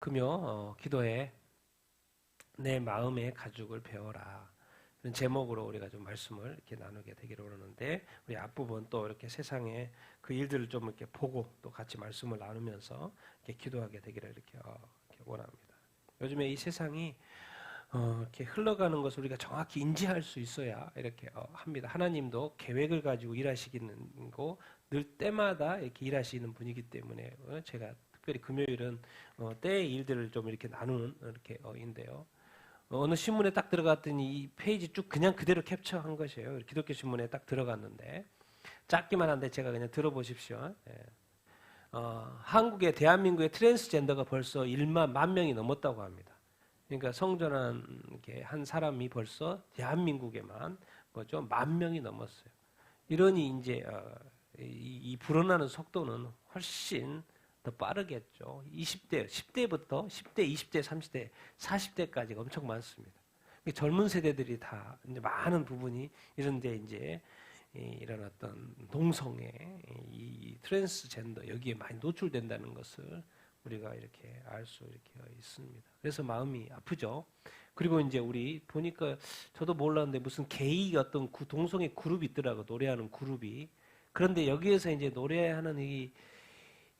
금요 기도에 내 마음의 가죽을 베어라. 이런 제목으로 우리가 좀 말씀을 이렇게 나누게 되기를 원하는데, 우리 앞부분 또 이렇게 세상의 그 일들을 좀 이렇게 보고 또 같이 말씀을 나누면서 이렇게 기도하게 되기를 이렇게 원합니다. 요즘에 이 세상이 이렇게 흘러가는 것을 우리가 정확히 인지할 수 있어야 이렇게 합니다. 하나님도 계획을 가지고 일하시기는 거 늘 때마다 이렇게 일하시는 분이기 때문에 제가 특별히 금요일은 때의 일들을 좀 이렇게 나누는 이렇게 인데요. 어느 신문에 딱 들어갔더니 이 페이지 쭉 그냥 그대로 캡처한 것이에요. 기독교 신문에 딱 들어갔는데 짧기만 한데 제가 그냥 들어보십시오. 예. 한국의 대한민국의 트랜스젠더가 벌써 1만 명이 넘었다고 합니다. 그러니까 성전한 한 사람이 벌써 대한민국에만 뭐죠? 10,000명이 넘었어요. 이러니 이제 이 불어나는 속도는 훨씬 더 빠르겠죠. 20대, 10대부터 10대, 20대, 30대, 40대까지 엄청 많습니다. 젊은 세대들이 다 이제 많은 부분이 이런데 이제 이런 어떤 동성애, 이 트랜스젠더 여기에 많이 노출된다는 것을 우리가 이렇게 알 수 이렇게 있습니다. 그래서 마음이 아프죠. 그리고 이제 우리 보니까 저도 몰랐는데 무슨 게이 어떤 동성애 그룹이 있더라고, 노래하는 그룹이. 그런데 여기에서 이제 노래하는 이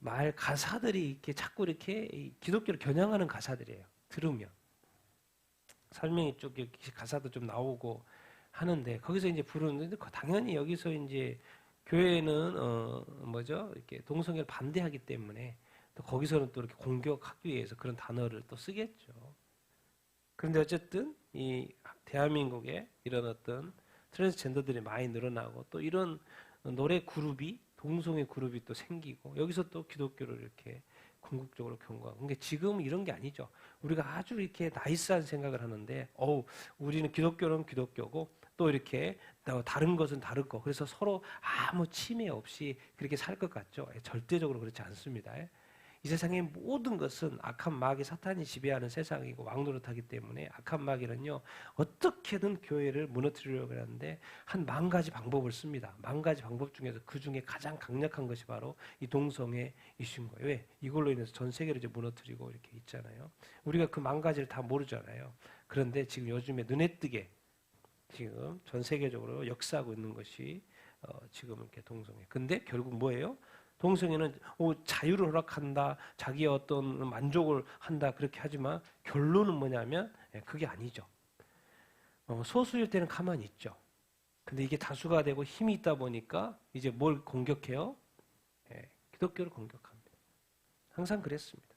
말 가사들이 이렇게 자꾸 이렇게 기독교를 겨냥하는 가사들이에요. 들으면 설명이 쪽 가사도 좀 나오고 하는데 거기서 이제 부르는데 당연히 여기서 이제 교회는 뭐죠? 이렇게 동성애를 반대하기 때문에 또 거기서는 또 이렇게 공격하기 위해서 그런 단어를 또 쓰겠죠. 그런데 어쨌든 이 대한민국에 이런 어떤 트랜스젠더들이 많이 늘어나고 또 이런 노래 그룹이 동성애 그룹이 또 생기고 여기서 또 기독교를 이렇게 궁극적으로 경고하고. 근데 지금 이런 게 아니죠. 우리가 아주 이렇게 나이스한 생각을 하는데, 우리는 기독교는 기독교고 또 이렇게 다른 것은 다르고 그래서 서로 아무 침해 없이 그렇게 살 것 같죠. 절대적으로 그렇지 않습니다. 이 세상의 모든 것은 악한 마귀 사탄이 지배하는 세상이고 왕노릇하기 때문에 악한 마귀는요 어떻게든 교회를 무너뜨리려고 하는데 한 10,000가지 방법을 씁니다. 10,000가지 방법 중에서 그 중에 가장 강력한 것이 바로 이 동성애 이슈인 거예요. 왜? 이걸로 인해서 전 세계를 이제 무너뜨리고 이렇게 있잖아요. 우리가 그 10,000가지를 다 모르잖아요. 그런데 지금 요즘에 눈에 띄게 지금 전 세계적으로 역사하고 있는 것이 지금 이렇게 동성애. 근데 결국 뭐예요? 동성애는 자유를 허락한다, 자기의 어떤 만족을 한다 그렇게 하지만 결론은 뭐냐면 그게 아니죠. 소수일 때는 가만히 있죠. 근데 이게 다수가 되고 힘이 있다 보니까 이제 뭘 공격해요? 기독교를 공격합니다. 항상 그랬습니다.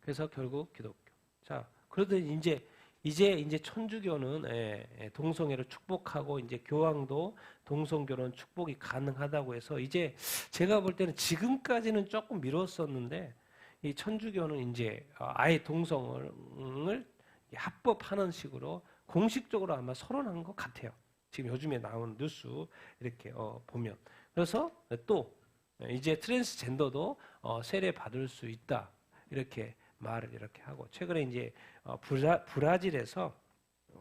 그래서 결국 기독교. 자, 그러더니 이제 천주교는 동성애를 축복하고 이제 교황도 동성결혼 축복이 가능하다고 해서 이제 제가 볼 때는 지금까지는 조금 미뤘었는데 이 천주교는 이제 아예 동성을 합법하는 식으로 공식적으로 아마 선언한 것 같아요. 지금 요즘에 나온 뉴스 이렇게 보면. 그래서 또 이제 트랜스젠더도 세례 받을 수 있다 이렇게 말을 이렇게 하고, 최근에 이제 브라질에서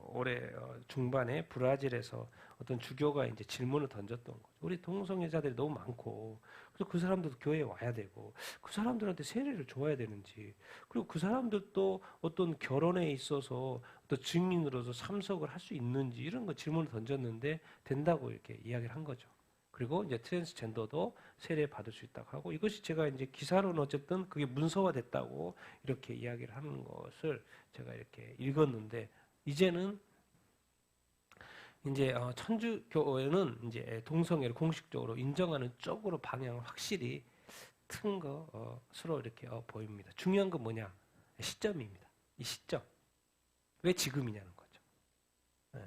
올해 중반에 브라질에서 어떤 주교가 이제 질문을 던졌던 거죠. 우리 동성애자들이 너무 많고, 그래서 그 사람들도 교회에 와야 되고, 그 사람들한테 세례를 줘야 되는지, 그리고 그 사람들도 어떤 결혼에 있어서 어떤 증인으로서 참석을 할 수 있는지 이런 거 질문을 던졌는데 된다고 이렇게 이야기를 한 거죠. 그리고 이제 트랜스젠더도 세례 받을 수 있다고 하고, 이것이 제가 이제 기사로는 어쨌든 그게 문서화됐다고 이렇게 이야기를 하는 것을 제가 이렇게 읽었는데, 이제는 이제 천주교회는 이제 동성애를 공식적으로 인정하는 쪽으로 방향을 확실히 튼 것으로 이렇게 보입니다. 중요한 건 뭐냐? 시점입니다. 이 시점. 왜 지금이냐는 거죠. 네.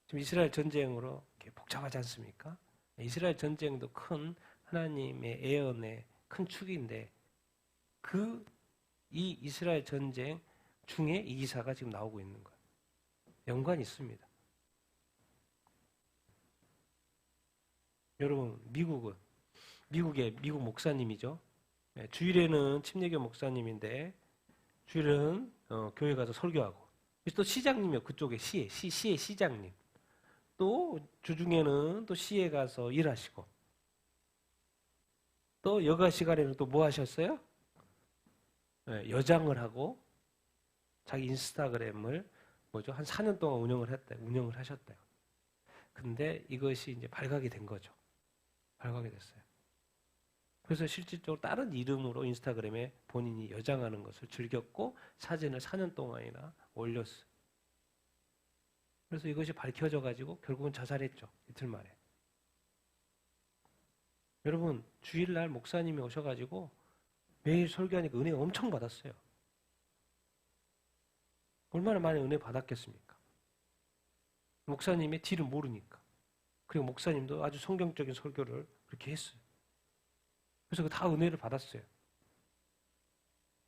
지금 이스라엘 전쟁으로 이렇게 복잡하지 않습니까? 이스라엘 전쟁도 큰 하나님의 예언의 큰 축인데 이 이스라엘 전쟁 중에 이 기사가 지금 나오고 있는 거예요. 연관이 있습니다. 여러분, 미국 목사님이죠. 주일에는 침례교 목사님인데 주일은 교회 가서 설교하고, 또 시장님이요. 그쪽에 시의 시장님. 또 주중에는 또 시에 가서 일하시고, 또 여가 시간에는 또 뭐 하셨어요? 여장을 하고 자기 인스타그램을 한 4년 동안 운영을 하셨대요. 근데 이것이 이제 발각이 된 거죠. 발각이 됐어요. 그래서 실질적으로 다른 이름으로 인스타그램에 본인이 여장하는 것을 즐겼고 사진을 4년 동안이나 올렸어요. 그래서 이것이 밝혀져 가지고 결국은 자살했죠. 이틀 만에. 여러분 주일날 목사님이 오셔가지고 매일 설교하니까 은혜 엄청 받았어요. 얼마나 많이 은혜 받았겠습니까? 목사님의 뒤를 모르니까. 그리고 목사님도 아주 성경적인 설교를 그렇게 했어요. 그래서 다 은혜를 받았어요.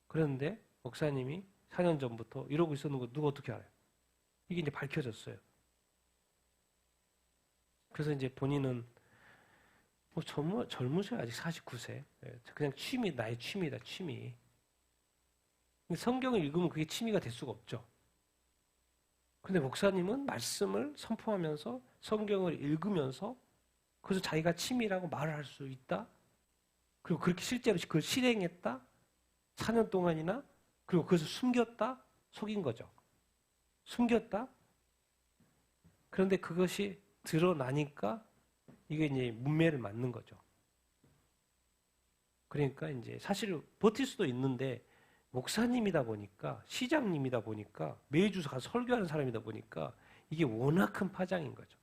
그런데 목사님이 4년 전부터 이러고 있었는 거 누가 어떻게 알아요? 이게 이제 밝혀졌어요. 그래서 이제 본인은 젊으셔요. 아직 49세. 그냥 나의 취미다, 취미. 성경을 읽으면 그게 취미가 될 수가 없죠. 근데 목사님은 말씀을 선포하면서 성경을 읽으면서 그래서 자기가 취미라고 말을 할 수 있다. 그리고 그렇게 실제로 그걸 실행했다. 4년 동안이나 그리고 그것을 숨겼다. 속인 거죠. 숨겼다. 그런데 그것이 드러나니까 이게 이제 문매를 맞는 거죠. 그러니까 이제 사실 버틸 수도 있는데 목사님이다 보니까 시장님이다 보니까 매주 가서 설교하는 사람이다 보니까 이게 워낙 큰 파장인 거죠.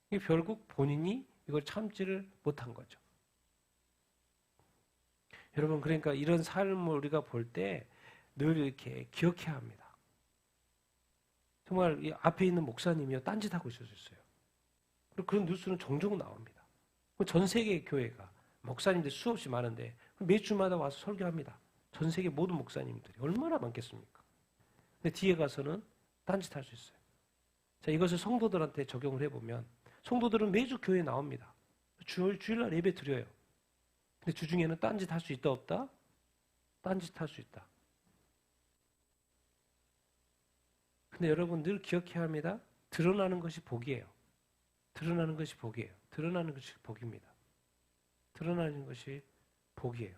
이게 결국 본인이 이걸 참지를 못한 거죠. 여러분 그러니까 이런 삶을 우리가 볼 때 늘 이렇게 기억해야 합니다. 정말 이 앞에 있는 목사님이요 딴짓하고 있을 수 있어요. 그리고 그런 뉴스는 종종 나옵니다. 전 세계 교회가 목사님들 수없이 많은데 매주마다 와서 설교합니다. 전 세계 모든 목사님들이 얼마나 많겠습니까? 근데 뒤에 가서는 딴짓할 수 있어요. 자, 이것을 성도들한테 적용을 해보면 성도들은 매주 교회에 나옵니다. 주일날 예배 드려요. 근데 주중에는 딴짓할 수 있다 없다? 딴짓할 수 있다. 근데 여러분 늘 기억해야 합니다. 드러나는 것이 복이에요. 드러나는 것이 복이에요. 드러나는 것이 복입니다. 드러나는 것이 복이에요.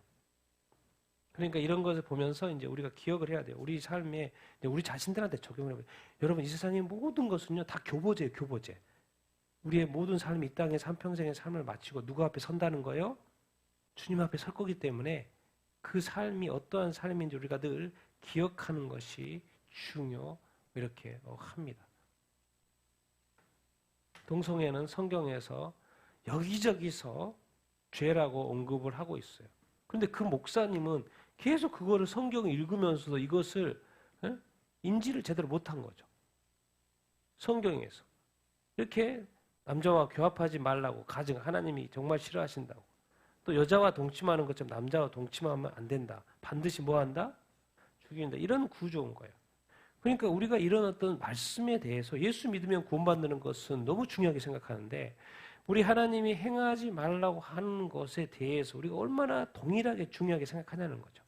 그러니까 이런 것을 보면서 이제 우리가 기억을 해야 돼요. 우리 삶에 우리 자신들한테 적용을 해봐요. 여러분 이 세상의 모든 것은요 다 교보제예요. 교보제. 우리의 모든 삶이 이 땅에서 한평생의 삶을 마치고 누구 앞에 선다는 거예요? 주님 앞에 설 거기 때문에 그 삶이 어떠한 삶인지 우리가 늘 기억하는 것이 중요 이렇게 합니다. 동성애는 성경에서 여기저기서 죄라고 언급을 하고 있어요. 그런데 그 목사님은 계속 그거를 성경을 읽으면서도 이것을 인지를 제대로 못한 거죠. 성경에서. 이렇게 남자와 교합하지 말라고 가정 하나님이 정말 싫어하신다고. 또 여자와 동침하는 것처럼 남자와 동침하면 안 된다. 반드시 뭐 한다? 죽인다. 이런 구조인 거예요. 그러니까 우리가 이런 어떤 말씀에 대해서 예수 믿으면 구원받는 것은 너무 중요하게 생각하는데 우리 하나님이 행하지 말라고 하는 것에 대해서 우리가 얼마나 동일하게 중요하게 생각하냐는 거죠.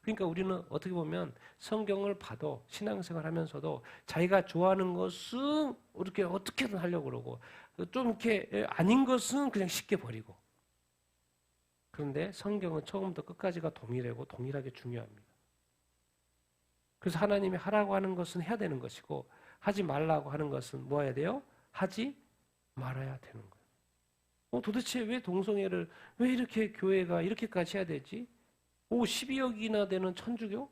그러니까 우리는 어떻게 보면 성경을 봐도 신앙생활 하면서도 자기가 좋아하는 것은 이렇게 어떻게든 하려고 그러고 좀 이렇게 아닌 것은 그냥 쉽게 버리고 그런데 성경은 처음부터 끝까지가 동일하고 동일하게 중요합니다. 그래서 하나님이 하라고 하는 것은 해야 되는 것이고 하지 말라고 하는 것은 뭐 해야 돼요? 하지 말아야 되는 거예요. 도대체 왜 동성애를 왜 이렇게 교회가 이렇게까지 해야 되지? 12억이나 되는 천주교?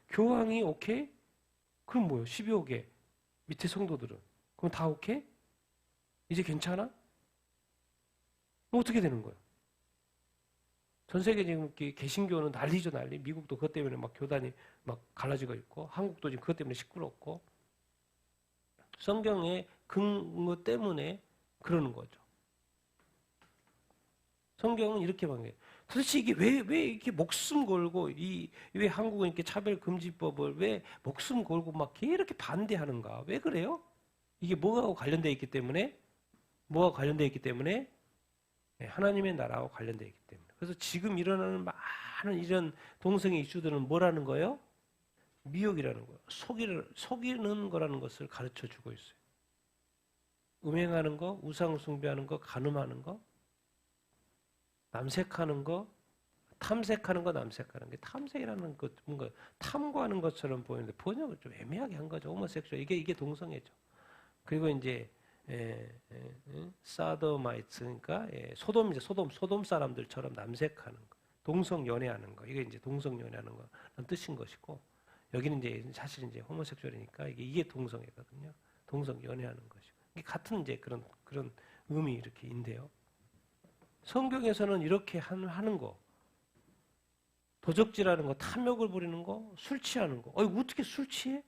교황이 오케이? 그럼 뭐예요? 12억에 밑에 성도들은 그럼 다 오케이? 이제 괜찮아? 어떻게 되는 거예요? 전 세계 지금 개신교는 난리죠, 난리. 미국도 그것 때문에 막 교단이 막 갈라지고 있고, 한국도 지금 그것 때문에 시끄럽고, 성경의 근거 때문에 그러는 거죠. 성경은 이렇게 말해요. 도대체 이게 왜 이렇게 목숨 걸고, 왜 한국은 이렇게 차별금지법을 왜 목숨 걸고 막 이렇게 반대하는가? 왜 그래요? 이게 뭐하고 관련되어 있기 때문에? 뭐하고 관련되어 있기 때문에? 하나님의 나라와 관련되어 있기 때문에. 그래서 지금 일어나는 많은 이런 동성애 이슈들은 뭐라는 거예요? 미혹이라는 거예요. 속이는 거라는 것을 가르쳐 주고 있어요. 음행하는 거, 우상 숭배하는 거, 간음하는 거, 남색하는 거, 탐색하는 거, 남색하는 게 탐색이라는 것 뭔가 탐구하는 것처럼 보이는데 번역을 좀 애매하게 한 거죠. 호모섹슈얼 이게 동성애죠. 그리고 이제 사도마이트 그러니까 소돔이죠. 소돔 사람들처럼 남색하는 거, 동성 연애하는 거 이게 이제 동성 연애하는 거는 뜻인 것이고 여기는 이제 사실 이제 호모섹슈얼이니까 이게 동성애거든요. 동성 연애하는 것이고 이게 같은 이제 그런 의미 이렇게 인데요. 성경에서는 이렇게 하는 거. 도적질하는 거, 탐욕을 부리는 거, 술 취하는 거. 어떻게 술 취해?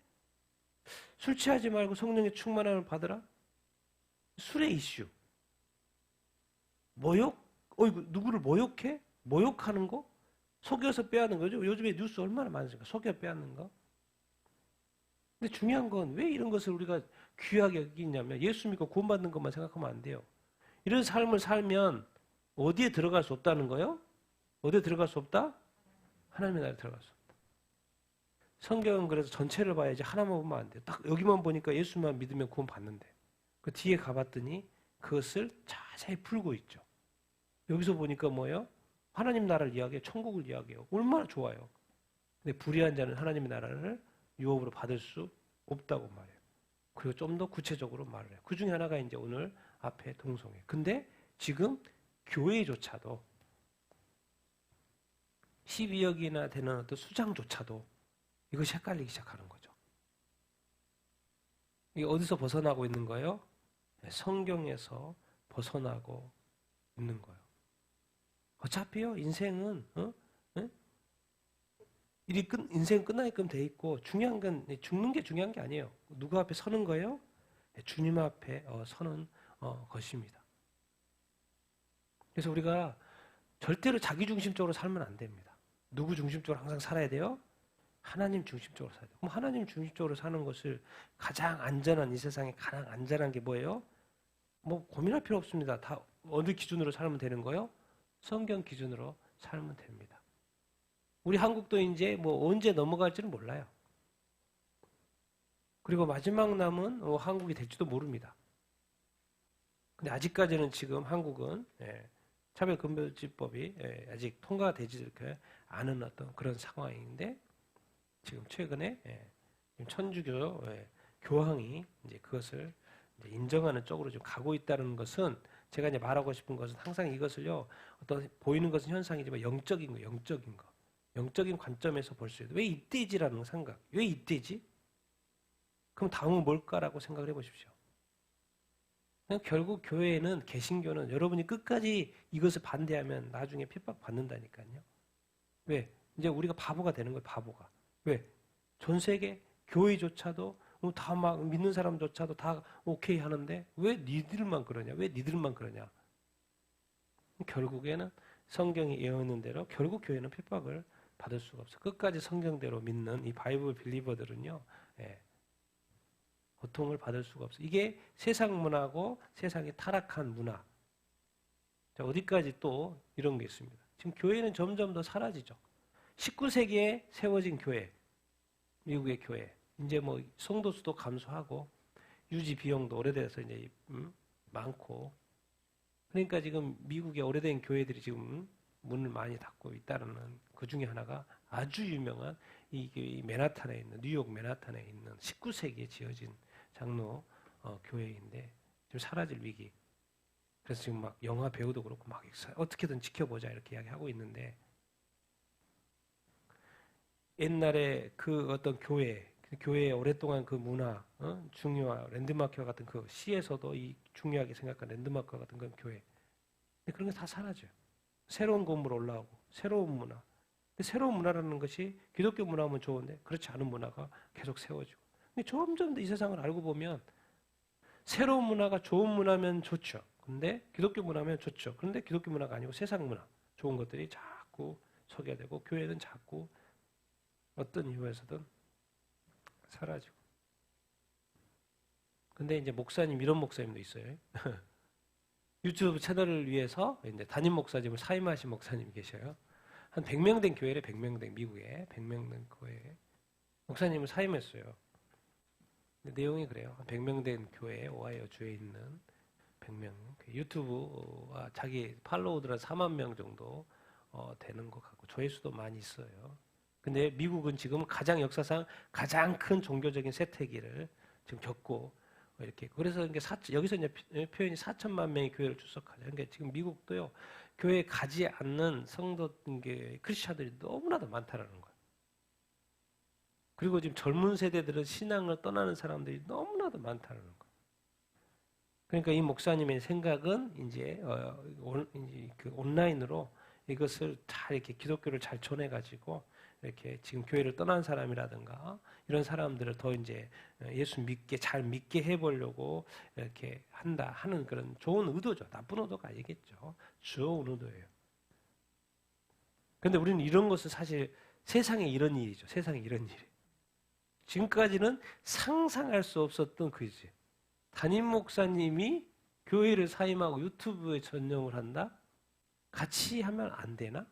술 취하지 말고 성령의 충만함을 받으라? 술의 이슈. 모욕? 누구를 모욕해? 모욕하는 거? 속여서 빼앗는 거죠. 요즘에 뉴스 얼마나 많습니까? 속여 빼앗는 거. 근데 중요한 건 왜 이런 것을 우리가 귀하게 여기냐면 예수 믿고 구원받는 것만 생각하면 안 돼요. 이런 삶을 살면 어디에 들어갈 수 없다는 거예요? 어디에 들어갈 수 없다? 하나님의 나라에 들어갈 수 없다. 성경은 그래서 전체를 봐야지 하나만 보면 안 돼요. 딱 여기만 보니까 예수만 믿으면 구원 받는데 그 뒤에 가봤더니 그것을 자세히 풀고 있죠. 여기서 보니까 뭐예요? 하나님 나라를 이야기해요. 천국을 이야기해요. 얼마나 좋아요. 근데 불의한 자는 하나님의 나라를 유업으로 받을 수 없다고 말해요. 그리고 좀 더 구체적으로 말을 해요. 그 중에 하나가 이제 오늘 앞에 동성애. 근데 지금 교회조차도 12억이나 되는 어떤 수장조차도 이것이 헷갈리기 시작하는 거죠. 이게 어디서 벗어나고 있는 거예요? 성경에서 벗어나고 있는 거예요. 어차피요, 인생은, 인생 끝나게끔 돼 있고, 중요한 건, 죽는 게 중요한 게 아니에요. 누구 앞에 서는 거예요? 주님 앞에 서는 것입니다. 그래서 우리가 절대로 자기 중심적으로 살면 안 됩니다. 누구 중심적으로 항상 살아야 돼요? 하나님 중심적으로 살아야 돼요. 그럼 하나님 중심적으로 사는 것을 가장 안전한, 이 세상에 가장 안전한 게 뭐예요? 뭐 고민할 필요 없습니다. 다 어느 기준으로 살면 되는 거예요? 성경 기준으로 살면 됩니다. 우리 한국도 이제 뭐 언제 넘어갈지는 몰라요. 그리고 마지막 남은 한국이 될지도 모릅니다. 근데 아직까지는 지금 한국은 차별금지법이 아직 통과가 되지 않은 어떤 그런 상황인데 지금 최근에 천주교 교황이 이제 그것을 이제 인정하는 쪽으로 좀 가고 있다는 것은 제가 이제 말하고 싶은 것은 항상 이것을요 어떤 보이는 것은 현상이지만 영적인 거, 영적인 관점에서 볼 수 있어요. 왜 이때지라는 생각, 왜 이때지? 그럼 다음은 뭘까라고 생각을 해보십시오. 결국 교회는 개신교는 여러분이 끝까지 이것을 반대하면 나중에 핍박 받는다니까요. 왜? 이제 우리가 바보가 되는 거예요. 바보가. 왜? 전 세계 교회조차도 다 막 믿는 사람조차도 다 오케이 하는데 왜 니들만 그러냐? 왜 니들만 그러냐? 결국에는 성경이 예언한 대로 결국 교회는 핍박을 받을 수가 없어. 끝까지 성경대로 믿는 이 바이블 빌리버들은요. 고통을 받을 수가 없어. 이게 세상 문화고 세상의 타락한 문화. 자, 어디까지 또 이런 게 있습니다. 지금 교회는 점점 더 사라지죠. 19세기에 세워진 교회, 미국의 교회. 이제 뭐 성도 수도 감소하고 유지 비용도 오래돼서 이제 많고. 그러니까 지금 미국의 오래된 교회들이 지금 문을 많이 닫고 있다는 그 중에 하나가 아주 유명한 이 맨하탄에 있는 뉴욕 맨하탄에 있는 19세기에 지어진 장로 교회인데 지금 사라질 위기. 그래서 지금 막 영화 배우도 그렇고 막 어떻게든 지켜보자 이렇게 이야기하고 있는데 옛날에 그 어떤 교회에 오랫동안 그 문화, 중요한 랜드마크와 같은 그 시에서도 이 중요하게 생각한 랜드마크와 같은 그런 교회. 근데 그런 게 다 사라져요. 새로운 건물 올라오고 새로운 문화. 근데 새로운 문화라는 것이 기독교 문화면 좋은데 그렇지 않은 문화가 계속 세워지고. 근데 점점 더 이 세상을 알고 보면 새로운 문화가 좋은 문화면 좋죠. 근데 기독교 문화면 좋죠. 그런데 기독교 문화가 아니고 세상 문화, 좋은 것들이 자꾸 서게 되고 교회는 자꾸 어떤 이유에서든 사라지고. 근데 이제 목사님, 이런 목사님도 있어요. 유튜브 채널을 위해서 이제 담임 목사님을 사임하신 목사님이 계셔요. 한 100명 된 교회래, 100명 된 미국에 100명 된 교회 목사님을 사임했어요. 근데 내용이 그래요. 한 100명 된 교회, 오하이오 주에 있는 100명 유튜브와 자기 팔로우들 한 4만 명 정도 되는 것 같고 조회수도 많이 있어요. 근데 미국은 지금 가장 역사상 가장 큰 종교적인 쇠퇴기를 지금 겪고 이렇게 그래서 이게 여기서 이제 표현이 4천만 명이 교회를 출석하죠. 그러니까 지금 미국도요 교회에 가지 않는 성도 크리스천들이 너무나도 많다라는 거예요. 그리고 지금 젊은 세대들은 신앙을 떠나는 사람들이 너무나도 많다는 거예요. 그러니까 이 목사님의 생각은 이제 그 온라인으로 이것을 잘 이렇게 기독교를 잘 전해가지고 이렇게 지금 교회를 떠난 사람이라든가 이런 사람들을 더 이제 예수 믿게 잘 믿게 해보려고 이렇게 한다 하는 그런 좋은 의도죠. 나쁜 의도가 아니겠죠. 좋은 의도예요. 그런데 우리는 이런 것을 사실 세상에 이런 일이죠. 세상에 이런 일이. 지금까지는 상상할 수 없었던 그지. 담임 목사님이 교회를 사임하고 유튜브에 전념을 한다? 같이 하면 안 되나?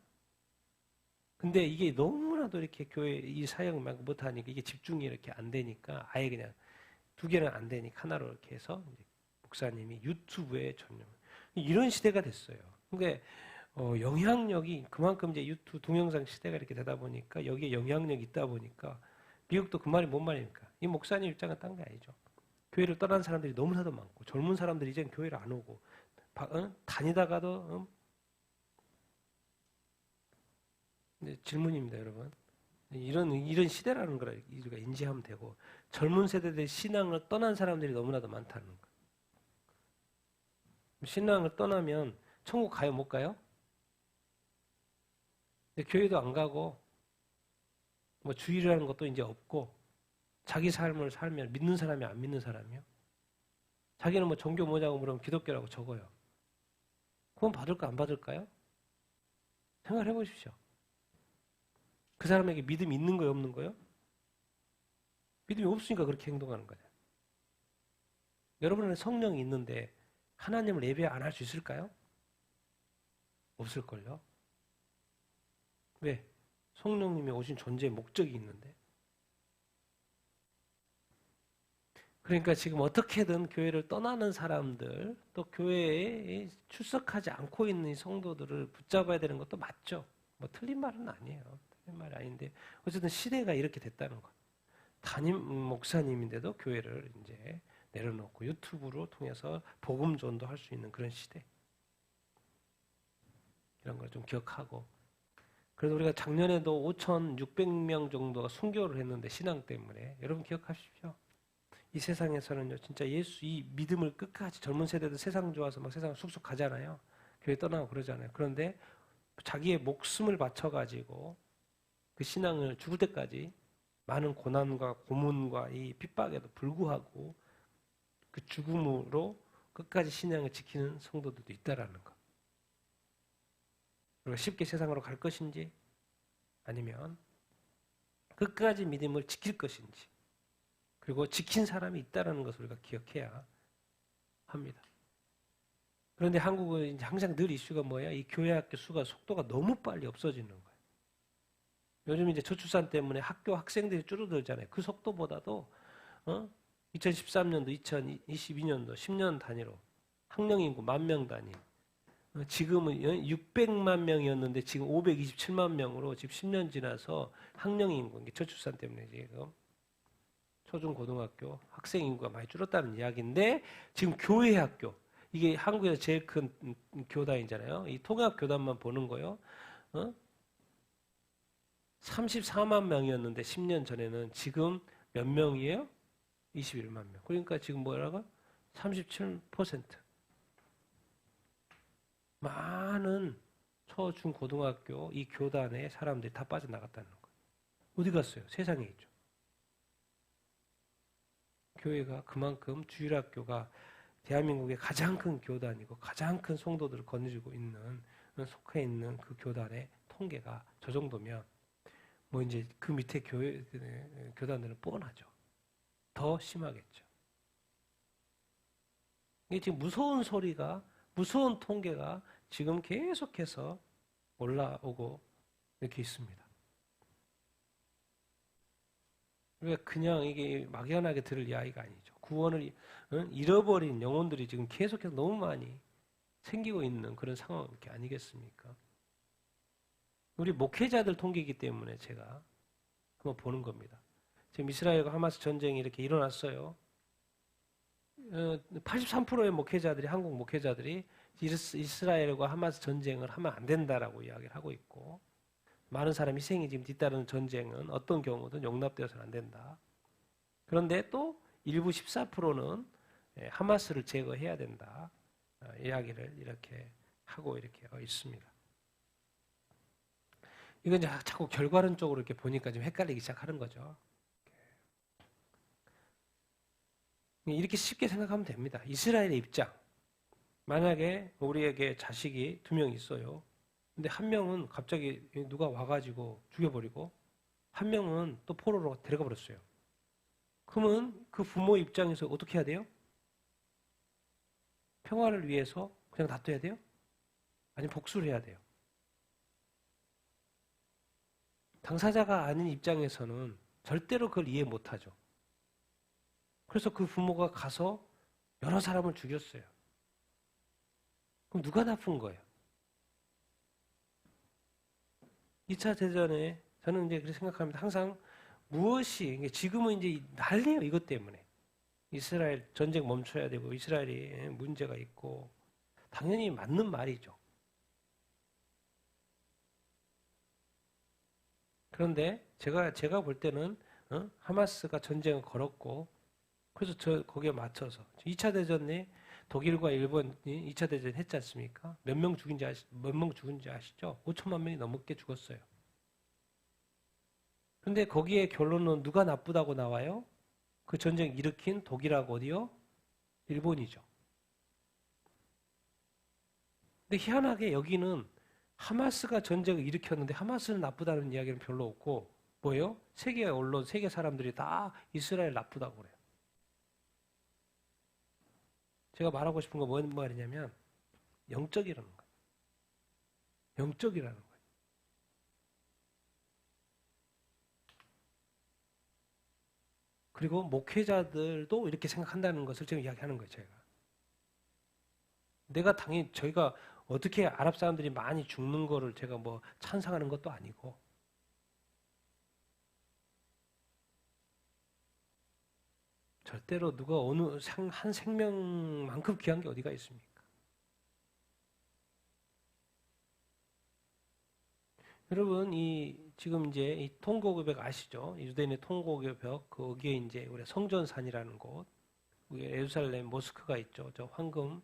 근데 이게 너무나도 이렇게 교회 이 사역을 못하니까 이게 집중이 이렇게 안 되니까 아예 그냥 두 개는 안 되니까 하나로 이렇게 해서 이제 목사님이 유튜브에 전념. 이런 시대가 됐어요. 그러니까 영향력이 그만큼 이제 유튜브 동영상 시대가 이렇게 되다 보니까 여기에 영향력이 있다 보니까 미국도 그 말이 뭔 말입니까? 이 목사님 입장은 딴 게 아니죠. 교회를 떠난 사람들이 너무나도 많고 젊은 사람들이 이제 교회를 안 오고 다니다가도 질문입니다, 여러분. 이런 시대라는 걸 우리가 인지하면 되고 젊은 세대들의 신앙을 떠난 사람들이 너무나도 많다는 거. 신앙을 떠나면 천국 가요, 못 가요? 교회도 안 가고 뭐 주일이라는 것도 이제 없고 자기 삶을 살면 믿는 사람이 안 믿는 사람이요? 자기는 뭐 종교 뭐냐고 물으면 기독교라고 적어요. 그건 받을까 안 받을까요? 생각해 보십시오. 그 사람에게 믿음이 있는 거요, 없는 거요? 믿음이 없으니까 그렇게 행동하는 거예요. 여러분은 성령이 있는데 하나님을 예배 안 할 수 있을까요? 없을걸요? 왜? 성령님이 오신 존재의 목적이 있는데. 그러니까 지금 어떻게든 교회를 떠나는 사람들, 또 교회에 출석하지 않고 있는 성도들을 붙잡아야 되는 것도 맞죠. 뭐 틀린 말은 아니에요. 틀린 말이 아닌데 어쨌든 시대가 이렇게 됐다는 것. 담임 목사님인데도 교회를 이제 내려놓고 유튜브로 통해서 복음 전도 할 수 있는 그런 시대. 이런 걸 좀 기억하고. 그래서 우리가 작년에도 5,600명 정도가 순교를 했는데 신앙 때문에 여러분 기억하십시오. 이 세상에서는요, 진짜 예수, 이 믿음을 끝까지 젊은 세대들 세상 좋아서 막 세상 쑥쑥 가잖아요. 교회 떠나고 그러잖아요. 그런데 자기의 목숨을 바쳐가지고 그 신앙을 죽을 때까지 많은 고난과 고문과 이 핍박에도 불구하고 그 죽음으로 끝까지 신앙을 지키는 성도들도 있다라는 거. 그리고 쉽게 세상으로 갈 것인지 아니면 끝까지 믿음을 지킬 것인지 그리고 지킨 사람이 있다는 것을 우리가 기억해야 합니다. 그런데 한국은 항상 늘 이슈가 뭐야? 이 교회 학교 수가 속도가 너무 빨리 없어지는 거예요. 요즘 이제 저출산 때문에 학교 학생들이 줄어들잖아요. 그 속도보다도 2013년도, 2022년도 10년 단위로 학령 인구 10,000명 단위. 지금은 600만 명이었는데 지금 527만 명으로 지금 10년 지나서 학령 인구, 저출산 때문에 지금 초중 고등학교 학생 인구가 많이 줄었다는 이야기인데 지금 교회 학교 이게 한국에서 제일 큰 교단이잖아요. 이 통합 교단만 보는 거요. 34만 명이었는데 10년 전에는 지금 몇 명이에요? 21만 명. 그러니까 지금 뭐라고? 37%. 많은 초, 중, 고등학교 이 교단의 사람들이 다 빠져나갔다는 거예요. 어디 갔어요? 세상에 있죠. 교회가 그만큼 주일학교가 대한민국의 가장 큰 교단이고 가장 큰 성도들을 거느리고 있는 속해 있는 그 교단의 통계가 저 정도면 뭐 이제 그 밑에 교단들은 뻔하죠. 더 심하겠죠. 이게 지금 무서운 소리가 무서운 통계가 지금 계속해서 올라오고 이렇게 있습니다. 그러니까 그냥 이게 막연하게 들을 이야기가 아니죠. 구원을 잃어버린 영혼들이 지금 계속해서 너무 많이 생기고 있는 그런 상황이 아니겠습니까? 우리 목회자들 통계이기 때문에 제가 한번 보는 겁니다. 지금 이스라엘과 하마스 전쟁이 이렇게 일어났어요. 83%의 목회자들이, 한국 목회자들이 이스라엘과 하마스 전쟁을 하면 안 된다라고 이야기를 하고 있고, 많은 사람 희생이 지금 뒤따르는 전쟁은 어떤 경우든 용납되어서는 안 된다. 그런데 또 일부 14%는 하마스를 제거해야 된다. 이야기를 이렇게 하고 이렇게 있습니다. 이건 이제 자꾸 결과론적으로 이렇게 보니까 좀 헷갈리기 시작하는 거죠. 이렇게 쉽게 생각하면 됩니다. 이스라엘의 입장. 만약에 우리에게 자식이 2명 있어요. 근데 한 명은 갑자기 누가 와가지고 죽여버리고 한 명은 또 포로로 데려가 버렸어요. 그러면 그 부모 입장에서 어떻게 해야 돼요? 평화를 위해서 그냥 놔둬야 돼요? 아니면 복수를 해야 돼요? 당사자가 아닌 입장에서는 절대로 그걸 이해 못하죠. 그래서 그 부모가 가서 여러 사람을 죽였어요. 그럼 누가 나쁜 거예요? 2차 대전에 저는 이제 그렇게 생각합니다. 항상 무엇이, 지금은 이제 난리예요. 이것 때문에. 이스라엘 전쟁 멈춰야 되고 이스라엘이 문제가 있고 당연히 맞는 말이죠. 그런데 제가 볼 때는 하마스가 전쟁을 걸었고 그래서 거기에 맞춰서 2차 대전에 독일과 일본이 2차 대전 했지 않습니까? 몇 명 죽은지 아시죠? 5천만 명이 넘게 죽었어요. 근데 거기에 결론은 누가 나쁘다고 나와요? 그 전쟁 일으킨 독일하고 어디요? 일본이죠. 근데 희한하게 여기는 하마스가 전쟁을 일으켰는데 하마스는 나쁘다는 이야기는 별로 없고 뭐예요? 세계 언론, 세계 사람들이 다 이스라엘 나쁘다고 그래요. 제가 말하고 싶은 건 뭔 말이냐면 영적이라는 거예요. 영적이라는 거예요. 그리고 목회자들도 이렇게 생각한다는 것을 지금 이야기하는 거예요. 내가 당연히 저희가 어떻게 아랍 사람들이 많이 죽는 거를 제가 뭐 찬성하는 것도 아니고 절대로 누가 어느 한 생명만큼 귀한 게 어디가 있습니까? 여러분 지금 이제 이 통곡의 벽 아시죠? 유대인의 통곡의 벽 거기에 이제 우리 성전산이라는 곳, 예루살렘 모스크가 있죠. 저 황금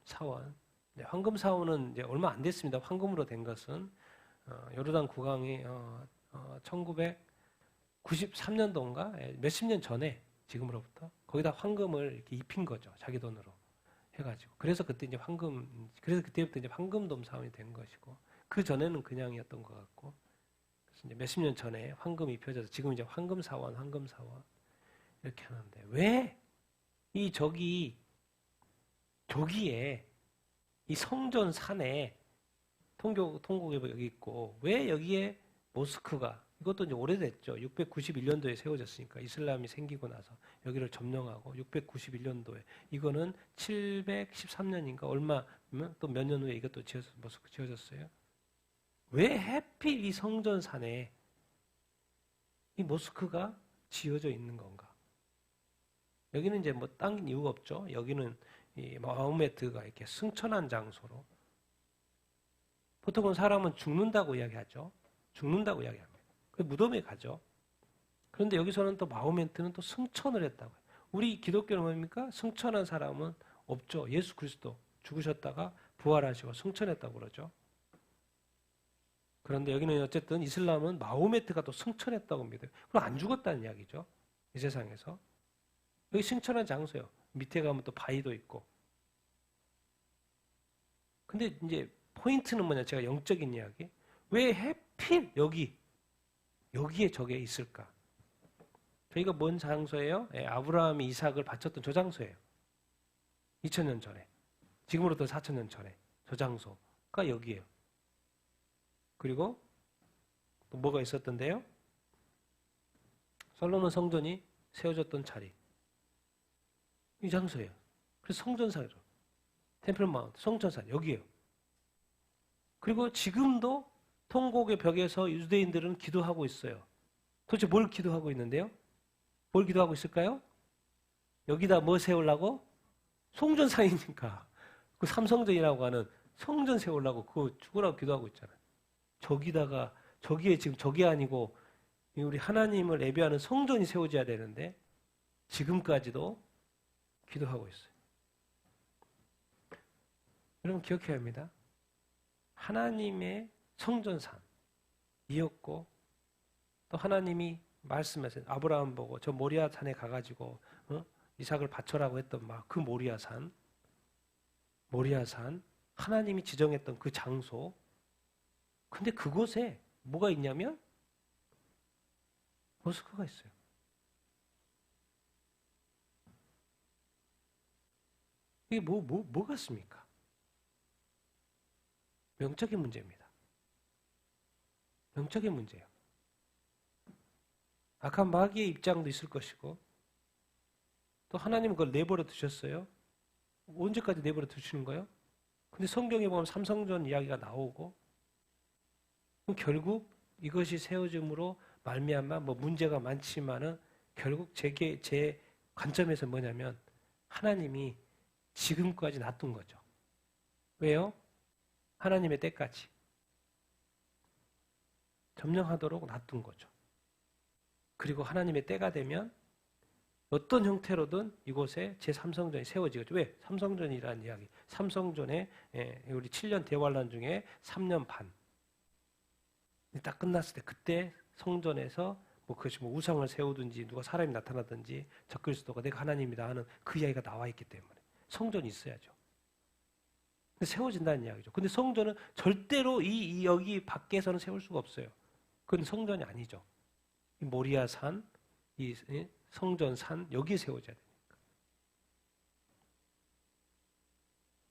사원. 네, 황금 사원은 이제 얼마 안 됐습니다. 황금으로 된 것은 요르단 국왕이 1993년도인가 몇십 년 전에 지금으로부터 거기다 황금을 이렇게 입힌 거죠. 자기 돈으로 해가지고. 그래서 그때부터 이제 황금돔 사원이 된 것이고 그 전에는 그냥이었던 것 같고. 그래서 이제 몇십 년 전에 황금이 입혀져서 지금 이제 황금 사원 이렇게 하는데 왜 이 저기에 이 성전 산에 통곡이 여기 있고 왜 여기에 모스크가 이것도 이제 오래됐죠. 691년도에 세워졌으니까 이슬람이 생기고 나서 여기를 점령하고 691년도에 이거는 713년인가 얼마 또 몇 년 후에 이것도 모스크 지어졌어요. 왜 하필 이 성전 산에 이 모스크가 지어져 있는 건가? 여기는 이제 뭐 딴 이유가 없죠. 여기는 이 마호메트가 이렇게 승천한 장소로 보통은 사람은 죽는다고 이야기하죠. 죽는다고 이야기합니다. 그 무덤에 가죠. 그런데 여기서는 또 마호메트는 또 승천을 했다고요. 우리 기독교는 뭡니까? 승천한 사람은 없죠. 예수 그리스도 죽으셨다가 부활하시고 승천했다고 그러죠. 그런데 여기는 어쨌든 이슬람은 마호메트가 또 승천했다고 믿어요. 그럼 안 죽었다는 이야기죠. 이 세상에서. 여기 승천한 장소예요. 밑에 가면 또 바위도 있고. 근데 이제 포인트는 뭐냐? 제가 영적인 이야기. 왜 하필 여기에 저게 있을까? 저희가 뭔 장소예요? 아브라함이 이삭을 바쳤던 저 장소예요. 2000년 전에. 지금으로부터 4000년 전에. 저 장소가 여기예요. 그리고 또 뭐가 있었던데요? 솔로몬 성전이 세워졌던 자리. 이 장소예요. 그래서 성전사로. 템플 마운트, 성전사 여기예요. 그리고 지금도 통곡의 벽에서 유대인들은 기도하고 있어요. 도대체 뭘 기도하고 있는데요? 뭘 기도하고 있을까요? 여기다 뭐 세우려고? 성전상이니까. 그 삼성전이라고 하는 성전 세우려고 그거 죽으라고 기도하고 있잖아요. 저기다가, 저기에 지금 저게 아니고 우리 하나님을 예배하는 성전이 세워져야 되는데 지금까지도 기도하고 있어요. 여러분 기억해야 합니다. 하나님의 성전산이었고 또 하나님이 말씀하신 아브라함 보고 저 모리아 산에 가가지고 이삭을 바쳐라고 했던 그 모리아 산 하나님이 지정했던 그 장소. 근데 그곳에 뭐가 있냐면 모스크가 있어요. 이게 뭐 같습니까? 영적인 문제입니다. 영적인 문제예요. 악한 마귀의 입장도 있을 것이고 또 하나님은 그걸 내버려 두셨어요. 언제까지 내버려 두시는 거예요? 근데 성경에 보면 삼성전 이야기가 나오고 결국 이것이 세워짐으로 말미암아 문제가 많지만은 결국 제 관점에서 뭐냐면 하나님이 지금까지 놔둔 거죠. 왜요? 하나님의 때까지 점령하도록 놔둔 거죠. 그리고 하나님의 때가 되면 어떤 형태로든 이곳에 제3성전이 세워지겠죠. 왜? 삼성전이라는 이야기. 삼성전에 우리 7년 대환란 중에 3년 반 딱 끝났을 때 그때 성전에서 그것이 우상을 세우든지 누가 사람이 나타나든지 적그리스도가 내가 하나님이다 하는 그 이야기가 나와 있기 때문에 성전이 있어야죠. 세워진다는 이야기죠. 근데 성전은 절대로 여기 밖에서는 세울 수가 없어요. 그건 성전이 아니죠. 이 모리아산, 이 성전산 여기에 세워져야 되니까.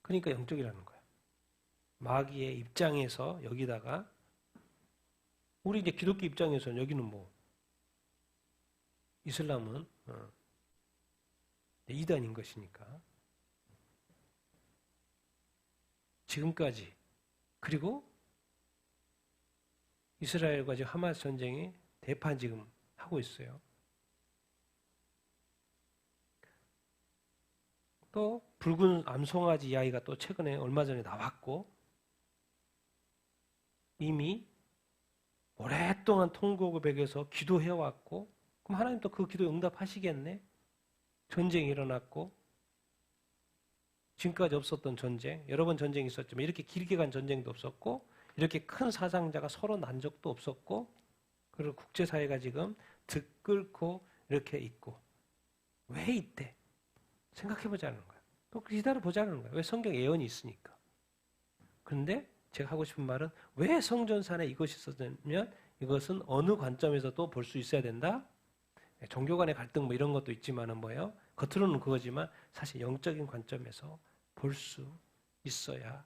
그러니까 영적이라는 거예요. 마귀의 입장에서 여기다가 우리 이제 기독교 입장에서는 여기는 이슬람은 이단인 것이니까 지금까지 그리고 이스라엘과 지금 하마스 전쟁이 대판 지금 하고 있어요. 또 붉은 암송아지 이야기가 또 최근에 얼마 전에 나왔고 이미 오랫동안 통곡의 벽에서 기도해왔고 그럼 하나님 또 그 기도 응답하시겠네? 전쟁이 일어났고 지금까지 없었던 전쟁, 여러 번 전쟁이 있었지만 이렇게 길게 간 전쟁도 없었고 이렇게 큰 사상자가 서로 난 적도 없었고 그리고 국제사회가 지금 들끓고 이렇게 있고 왜 이때? 생각해보자는 거야. 또 기다려보자는 거야. 왜 성경 예언이 있으니까. 그런데 제가 하고 싶은 말은 왜 성전산에 이것이 있었냐면 이것은 어느 관점에서도 볼 수 있어야 된다. 종교 간의 갈등 이런 것도 있지만은 뭐예요? 겉으로는 그거지만 사실 영적인 관점에서 볼 수 있어야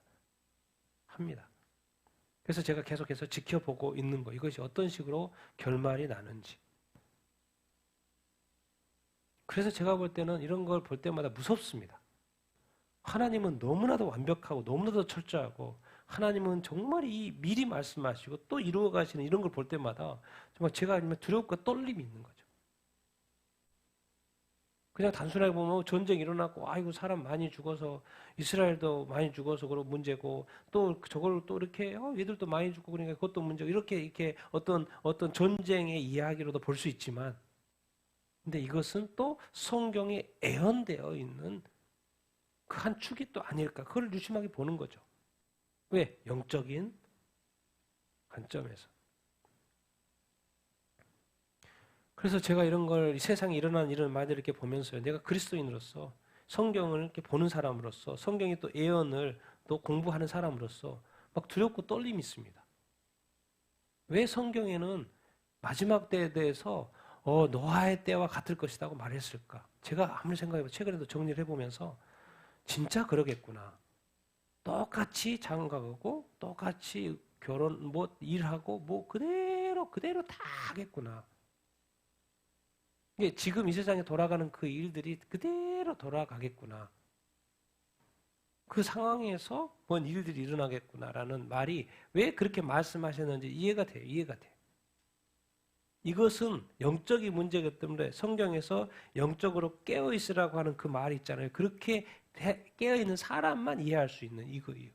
합니다. 그래서 제가 계속해서 지켜보고 있는 거 이것이 어떤 식으로 결말이 나는지. 그래서 제가 볼 때는 이런 걸 볼 때마다 무섭습니다. 하나님은 너무나도 완벽하고 너무나도 철저하고 하나님은 정말 미리 말씀하시고 또 이루어 가시는 이런 걸 볼 때마다 정말 제가 두려움과 떨림이 있는 거죠. 그냥 단순하게 보면 전쟁이 일어났고 아이고 사람 많이 죽어서 이스라엘도 많이 죽어서 그런 문제고 또 저걸 또 이렇게 얘들도 많이 죽고 그러니까 그것도 문제고 이렇게 어떤 전쟁의 이야기로도 볼 수 있지만 근데 이것은 또 성경에 애언되어 있는 그 한 축이 또 아닐까 그걸 유심하게 보는 거죠. 왜? 영적인 관점에서. 그래서 제가 이런 걸 세상에 일어나는 이런 말들을 이렇게 보면서요. 내가 그리스도인으로서 성경을 이렇게 보는 사람으로서 성경의 또 예언을 또 공부하는 사람으로서 막 두렵고 떨림이 있습니다. 왜 성경에는 마지막 때에 대해서 노아의 때와 같을 것이라고 말했을까? 제가 아무리 생각해도 최근에도 정리를 해보면서 진짜 그러겠구나. 똑같이 장가가고 똑같이 결혼 일하고 그대로 다 하겠구나. 이게 지금 이 세상에 돌아가는 그 일들이 그대로 돌아가겠구나. 그 상황에서 뭔 일들이 일어나겠구나라는 말이 왜 그렇게 말씀하셨는지 이해가 돼요. 이해가 돼요. 이것은 영적인 문제이기 때문에 성경에서 영적으로 깨어있으라고 하는 그 말이 있잖아요. 그렇게 깨어있는 사람만 이해할 수 있는 이거예요.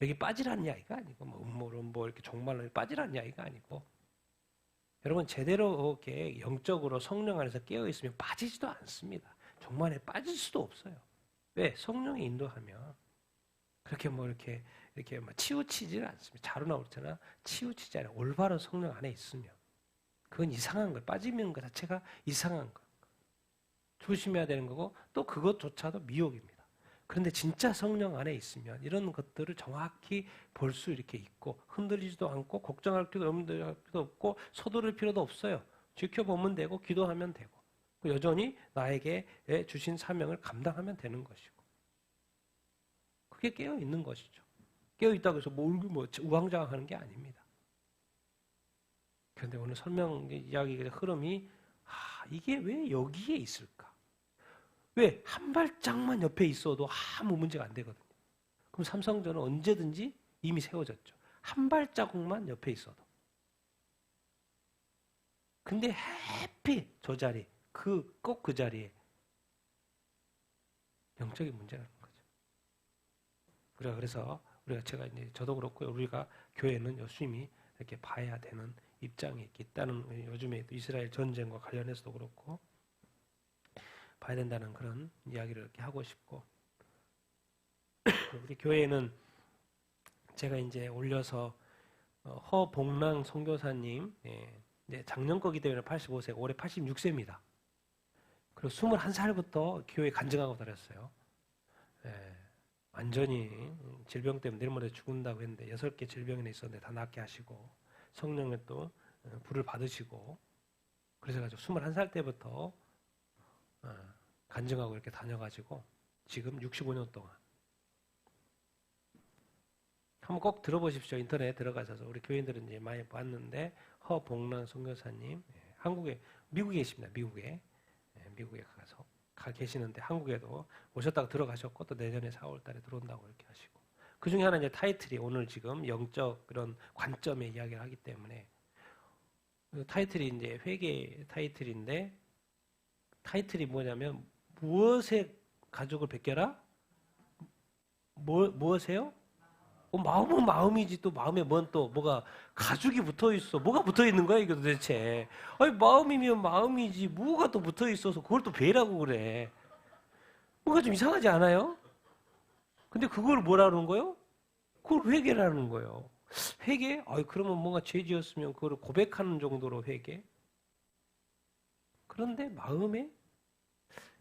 여기 빠지라는 이야기가 아니고 뭐 음모론 뭐 이렇게 종말론에 빠지라는 이야기가 아니고 여러분 제대로 이렇게 영적으로 성령 안에서 깨어있으면 빠지지도 않습니다. 종말에 빠질 수도 없어요. 왜? 성령이 인도하면 그렇게 뭐 이렇게 막 치우치지는 않습니다. 자루나 그렇잖아. 치우치지 않아요. 올바른 성령 안에 있으면. 그건 이상한 거예요. 빠지는 것 자체가 이상한 거. 조심해야 되는 거고 또 그것조차도 미혹입니다. 그런데 진짜 성령 안에 있으면 이런 것들을 정확히 볼 수 이렇게 있고 흔들리지도 않고 걱정할 필요도 없고 서두를 필요도 없어요. 지켜보면 되고 기도하면 되고 여전히 나에게 주신 사명을 감당하면 되는 것이고 그게 깨어 있는 것이죠. 깨어 있다고 해서 뭐 우왕좌왕하는 게 아닙니다. 그런데 오늘 설명 이야기의 흐름이 이게 왜 여기에 있을까? 왜 한 발짝만 옆에 있어도 아무 문제가 안 되거든요. 그럼 삼성전은 언제든지 이미 세워졌죠. 한 발자국만 옆에 있어도. 근데 해피 저 자리, 꼭 그 자리에 영적인 문제가 있는 거죠. 그래서 제가 이제 저도 그렇고 우리가 교회는 열심히 이렇게 봐야 되는 입장이 있다는 요즘에 이스라엘 전쟁과 관련해서도 그렇고 봐야 된다는 그런 이야기를 이렇게 하고 싶고 우리 교회는 제가 이제 올려서 허복랑 선교사님 이제 작년 거기 때문에 85세 올해 86세입니다. 그리고 21살부터 교회 간증하고 다녔어요. 완전히 질병 때문에 내일 모레 죽는다고 했는데 6개 질병이 있었는데 다 낫게 하시고 성령에 또 불을 받으시고 그래서 가지고 21살 때부터 간증하고 이렇게 다녀가지고 지금 65년 동안 한번 꼭 들어보십시오. 인터넷에 들어가셔서 우리 교인들은 이제 많이 봤는데 허복란 선교사님 미국에 계십니다. 미국에 가서 계시는데 한국에도 오셨다가 들어가셨고 또 내년에 4월달에 들어온다고 이렇게 하시고 그 중에 하나 이제 타이틀이 오늘 지금 영적 그런 관점의 이야기를 하기 때문에 그 타이틀이 이제 회개 타이틀인데 타이틀이 뭐냐면 무엇에 가족을 베껴라? 무엇에요? 마음은 마음이지 또 마음에 뭐가 가죽이 붙어 있어. 뭐가 붙어 있는 거야 이게 도대체? 아니 마음이면 마음이지 뭐가 또 붙어 있어서 그걸 또 베라고 그래. 뭔가 좀 이상하지 않아요? 근데 그걸 뭐라 그러는 거예요? 그걸 회개라는 거예요. 회개? 그러면 뭔가 죄 지었으면 그걸 고백하는 정도로 회개? 그런데 마음에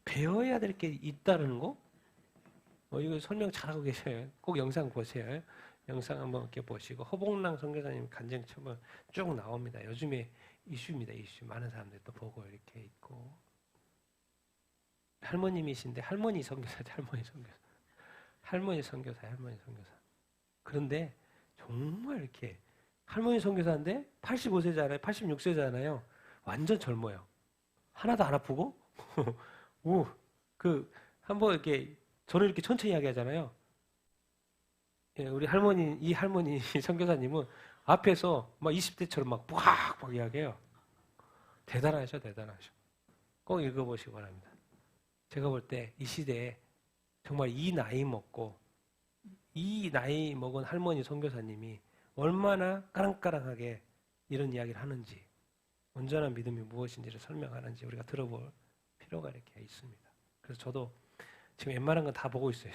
배워야 될 게 있다는 거? 이거 설명 잘하고 계셔요. 꼭 영상 보세요. 영상 한번 이렇게 보시고 허봉랑 선교사님 간증 처음 쭉 나옵니다. 요즘에 이슈입니다. 이슈. 많은 사람들이 또 보고 이렇게 있고 할머님이신데 할머니 선교사. 할머니 선교사. 그런데 정말 이렇게 할머니 선교사인데 85세잖아요. 86세잖아요. 완전 젊어요. 하나도 안 아프고 한번 이렇게 저를 이렇게 천천히 이야기하잖아요. 우리 이 할머니 선교사님은 앞에서 막 20대처럼 막 빡빡 이야기해요. 대단하셔. 꼭 읽어보시기 바랍니다. 제가 볼 때 이 시대에 정말 이 나이 먹은 할머니 선교사님이 얼마나 까랑까랑하게 이런 이야기를 하는지 온전한 믿음이 무엇인지를 설명하는지 우리가 들어볼 필요가 이렇게 있습니다. 그래서 저도 지금 웬만한 건 다 보고 있어요.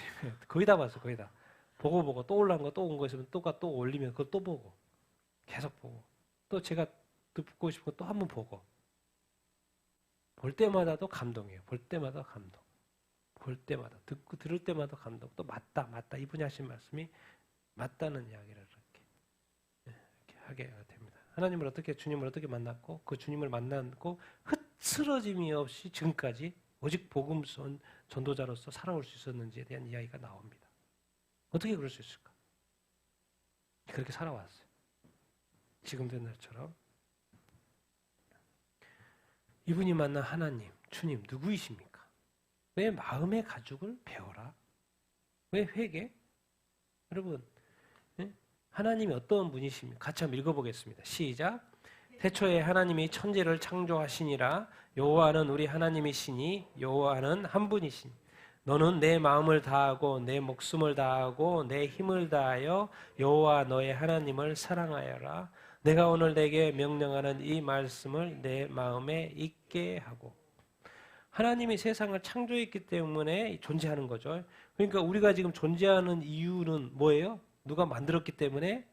거의 다 봤어요. 거의 다. 보고 또 올라온 거 또 온 거 있으면 또 올리면 그걸 또 보고 계속 보고 또 제가 듣고 싶은 거 또 한번 보고 볼 때마다도 감동이에요. 볼 때마다 감동. 볼 때마다 듣고 들을 때마다 감동. 또 맞다 이분이 하신 말씀이 맞다는 이야기를 이렇게 하게 됩니다. 주님을 어떻게 만났고 그 주님을 만났고 흐트러짐이 없이 지금까지 오직 복음 전도자로서 살아올 수 있었는지에 대한 이야기가 나옵니다. 어떻게 그럴 수 있을까? 그렇게 살아왔어요. 지금 된 날처럼. 이분이 만난 하나님, 주님 누구이십니까? 왜 마음의 가죽을 베어라? 왜 회개? 여러분, 예? 하나님이 어떤 분이십니까? 같이 한번 읽어보겠습니다. 시작. 태초에 하나님이 천지를 창조하시니라. 여호와는 우리 하나님이시니 여호와는 한 분이시니 너는 내 마음을 다하고 내 목숨을 다하고 내 힘을 다하여 여호와 너의 하나님을 사랑하여라. 내가 오늘 내게 명령하는 이 말씀을 내 마음에 있게 하고. 하나님이 세상을 창조했기 때문에 존재하는 거죠. 그러니까 우리가 지금 존재하는 이유는 뭐예요? 누가 만들었기 때문에?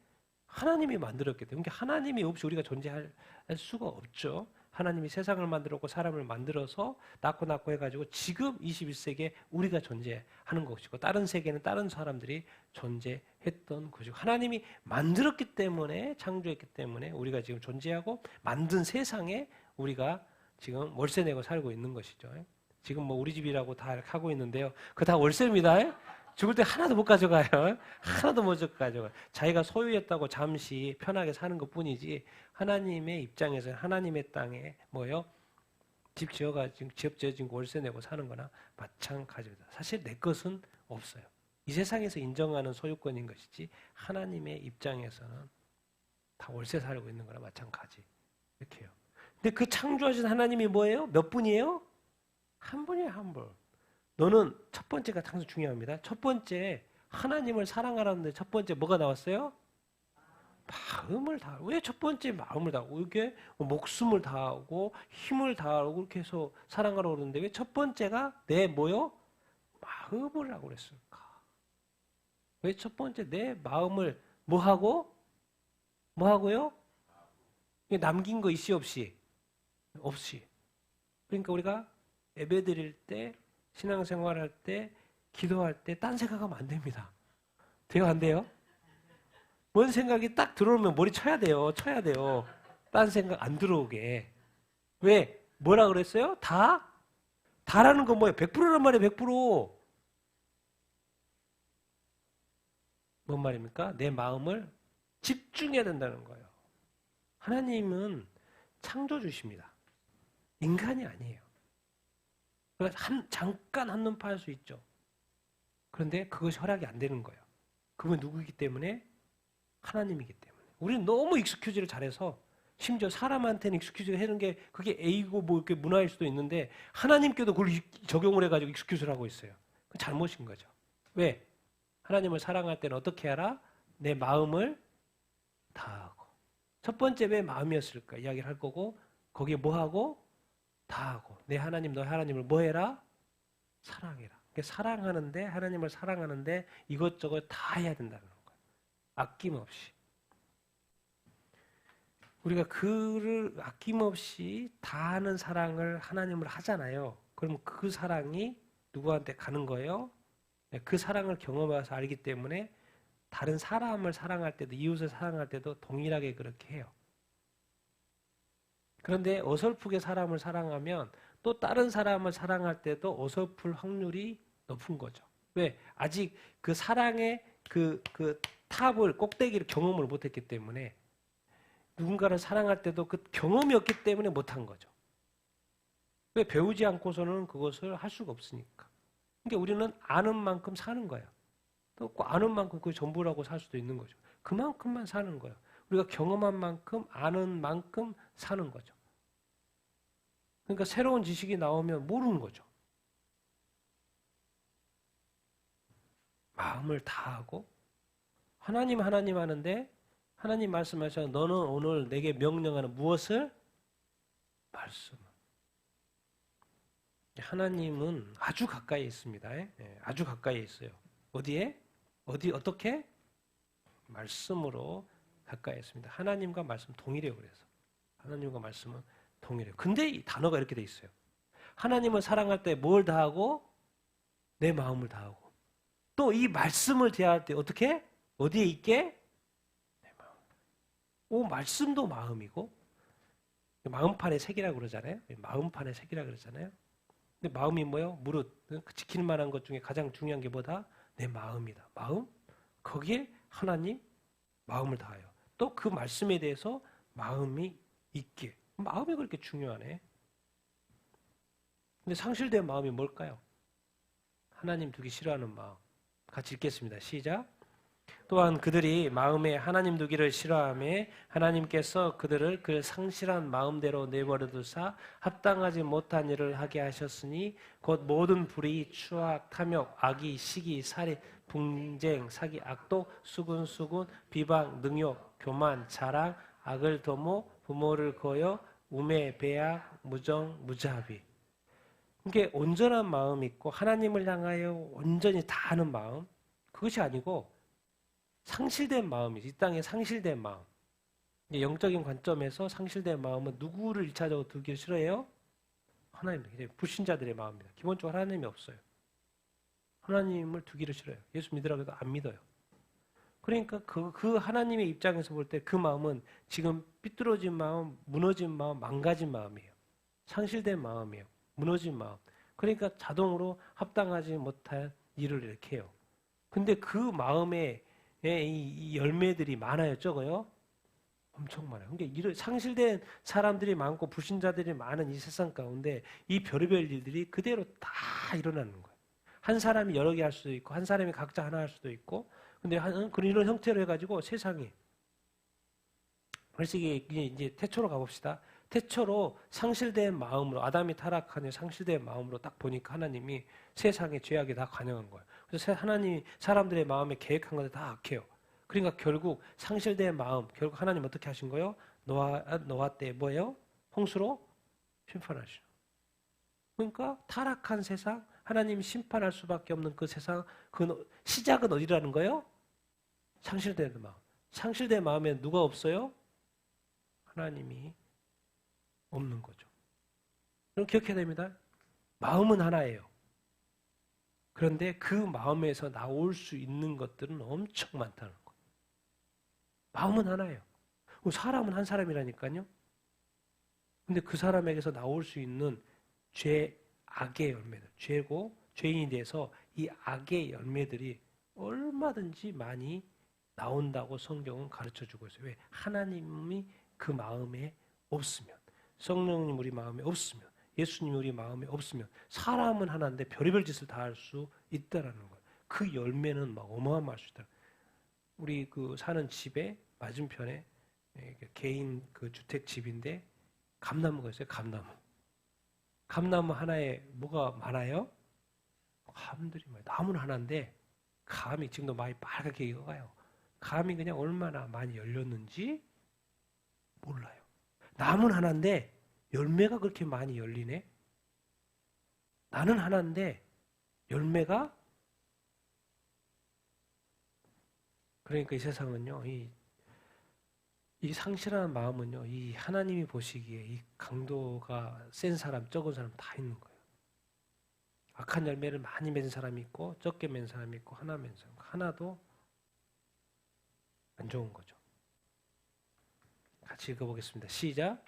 하나님이 만들었기 때문에. 그러니까 하나님이 없이 우리가 존재할 수가 없죠. 하나님이 세상을 만들었고 사람을 만들어서 낳고 해가지고 지금 21세기에 우리가 존재하는 것이고 다른 세계는 다른 사람들이 존재했던 것이고 하나님이 만들었기 때문에 창조했기 때문에 우리가 지금 존재하고 만든 세상에 우리가 지금 월세 내고 살고 있는 것이죠. 지금 뭐 우리 집이라고 다 이렇게 하고 있는데요. 그거 다 월세입니다. 죽을 때 하나도 못 가져가요. 하나도 못 가져가요. 자기가 소유했다고 잠시 편하게 사는 것 뿐이지 하나님의 입장에서 하나님의 땅에 뭐요? 집 지어가지고 집 지어진 월세 내고 사는 거나 마찬가지입니다. 사실 내 것은 없어요. 이 세상에서 인정하는 소유권인 것이지 하나님의 입장에서는 다 월세 살고 있는 거나 마찬가지. 이렇게요. 근데 그 창조하신 하나님이 뭐예요? 몇 분이에요? 한 분이에요, 한 분. 너는 첫 번째가 항상 중요합니다. 첫 번째 하나님을 사랑하라는데 첫 번째 뭐가 나왔어요? 마음을 다하고. 왜 첫 번째 마음을 다하고 이게 목숨을 다하고 힘을 다하고 그렇게 해서 사랑하라고 그러는데 왜 첫 번째가 내 뭐요? 마음을 하고 그랬을까? 왜 첫 번째 내 마음을 뭐 하고? 뭐 하고요? 남긴 거 있이 없이? 없이. 그러니까 우리가 예배 드릴 때 신앙생활 할 때, 기도할 때 딴 생각하면 안 됩니다. 돼요, 안 돼요? 뭔 생각이 딱 들어오면 머리 쳐야 돼요. 쳐야 돼요. 딴 생각 안 들어오게. 왜? 뭐라 그랬어요? 다? 다라는 건 뭐예요? 100%란 말이에요, 100%. 뭔 말입니까? 내 마음을 집중해야 된다는 거예요. 하나님은 창조주십니다. 인간이 아니에요. 잠깐 한눈 팔 수 있죠. 그런데 그것이 허락이 안 되는 거예요. 그건 누구이기 때문에? 하나님이기 때문에. 우리는 너무 익스큐즈를 잘해서 심지어 사람한테는 익스큐즈를 해는 게 그게 A고 뭐 이렇게 문화일 수도 있는데 하나님께도 그걸 적용을 해가지고 익스큐즈를 하고 있어요. 그건 잘못인 거죠. 왜? 하나님을 사랑할 때는 어떻게 하라? 내 마음을 다하고. 첫 번째 왜 마음이었을까? 이야기를 할 거고 거기에 뭐 하고? 다하고. 내 하나님, 너의 하나님을 뭐 해라? 사랑해라. 사랑하는데 하나님을 사랑하는데 이것저것 다 해야 된다는 거예요. 아낌없이. 우리가 그를 아낌없이 다 하는 사랑을 하나님을 하잖아요. 그럼 그 사랑이 누구한테 가는 거예요? 그 사랑을 경험해서 알기 때문에 다른 사람을 사랑할 때도 이웃을 사랑할 때도 동일하게 그렇게 해요. 그런데 어설프게 사람을 사랑하면 또 다른 사람을 사랑할 때도 어설플 확률이 높은 거죠. 왜? 아직 그 사랑의 그 탑을 꼭대기를 경험을 못했기 때문에 누군가를 사랑할 때도 그 경험이 없기 때문에 못한 거죠. 왜? 배우지 않고서는 그것을 할 수가 없으니까. 그러니까 우리는 아는 만큼 사는 거예요. 또 아는 만큼 그게 전부라고 살 수도 있는 거죠. 그만큼만 사는 거예요. 우리가 경험한 만큼 아는 만큼 사는 거죠. 그러니까 새로운 지식이 나오면 모르는 거죠. 마음을 다하고 하나님 하는데 하나님 말씀하셔서 너는 오늘 내게 명령하는 무엇을? 말씀을. 하나님은 아주 가까이 있습니다. 아주 가까이 있어요. 어디에? 어떻게? 말씀으로 가까이 있습니다. 하나님과 말씀 동일해요. 그래서 하나님과 말씀은 동일해요. 근데 이 단어가 이렇게 돼 있어요. 하나님을 사랑할 때 뭘 다하고? 내 마음을 다하고. 또 이 말씀을 대할 때 어떻게? 어디에 있게? 내 마음. 말씀도 마음이고 마음판의 색이라고 그러잖아요. 마음판의 색이라고 그러잖아요. 근데 마음이 뭐예요? 무릇. 지킬 만한 것 중에 가장 중요한 게 뭐다? 내 마음이다. 마음? 거기에 하나님 마음을 다해요. 또 그 말씀에 대해서 마음이 있게. 마음이 그렇게 중요하네. 근데 상실된 마음이 뭘까요? 하나님 두기 싫어하는 마음. 같이 읽겠습니다. 시작. 또한 그들이 마음에 하나님 두기를 싫어하며 하나님께서 그들을 그 상실한 마음대로 내버려 두사 합당하지 못한 일을 하게 하셨으니 곧 모든 불의, 추악, 탐욕, 악의, 시기, 살인, 분쟁, 사기, 악독, 수군수군, 비방, 능욕, 교만, 자랑, 악을 도모, 부모를 거여, 우매, 배악, 무정, 무자비. 이게 온전한 마음이 있고 하나님을 향하여 온전히 다하는 마음, 그것이 아니고 상실된 마음이지. 이 땅에 상실된 마음. 영적인 관점에서 상실된 마음은 누구를 1차적으로 두기 싫어해요? 하나님. 불신자들의 마음입니다. 기본적으로 하나님이 없어요. 하나님을 두기를 싫어요. 예수 믿으라고 해도 안 믿어요. 그러니까 그 하나님의 입장에서 볼 때 그 마음은 지금 삐뚤어진 마음, 무너진 마음, 망가진 마음이에요. 상실된 마음이에요. 무너진 마음. 그러니까 자동으로 합당하지 못한 일을 이렇게 해요. 근데 그 마음에 이 열매들이 많아요, 적어요? 엄청 많아요. 그러니까 이런 상실된 사람들이 많고 불신자들이 많은 이 세상 가운데 이 별의별 일들이 그대로 다 일어나는 거예요. 한 사람이 여러 개 할 수도 있고 한 사람이 각자 하나 할 수도 있고 근데 그런 이런 형태로 해가지고 세상이 그래서 이제 태초로 가봅시다. 태초로 상실된 마음으로 아담이 타락하는 상실된 마음으로 딱 보니까 하나님이 세상에 죄악이 다 관영한 거예요. 그래서 하나님이 사람들의 마음에 계획한 것들 다 악해요. 그러니까 결국 상실된 마음, 결국 하나님 어떻게 하신 거예요? 노아 때 뭐예요? 홍수로 심판하시죠. 그러니까 타락한 세상, 하나님이 심판할 수밖에 없는 그 세상, 그 시작은 어디라는 거예요? 상실된 마음. 상실된 마음에 누가 없어요? 하나님이 없는 거죠. 그럼 기억해야 됩니다. 마음은 하나예요. 그런데 그 마음에서 나올 수 있는 것들은 엄청 많다는 거예요. 마음은 하나예요. 사람은 한 사람이라니까요. 근데 그 사람에게서 나올 수 있는 악의 열매들, 죄고 죄인이 돼서 이 악의 열매들이 얼마든지 많이 나온다고 성경은 가르쳐주고 있어요. 왜? 하나님이 그 마음에 없으면, 성령님 우리 마음에 없으면, 예수님 우리 마음에 없으면 사람은 하나인데 별의별 짓을 다 할 수 있다라는 거예요. 그 열매는 막 어마어마할 수 있다. 우리 그 사는 집에 맞은편에 개인 그 주택 집인데 감나무가 있어요. 감나무. 감나무 하나에 뭐가 많아요? 감들이 많아요. 나무는 하나인데 감이 지금도 많이 빨갛게 익어가요. 감이 그냥 얼마나 많이 열렸는지 몰라요. 나무는 하나인데 열매가 그렇게 많이 열리네? 나는 하나인데 열매가 그러니까 이 세상은요. 이 상실하는 마음은요. 이 하나님이 보시기에 이 강도가 센 사람, 적은 사람 다 있는 거예요. 악한 열매를 많이 맺은 사람이 있고 적게 맺은 사람이 있고 하나 맺은 사람 하나도 안 좋은 거죠. 같이 읽어보겠습니다. 시작.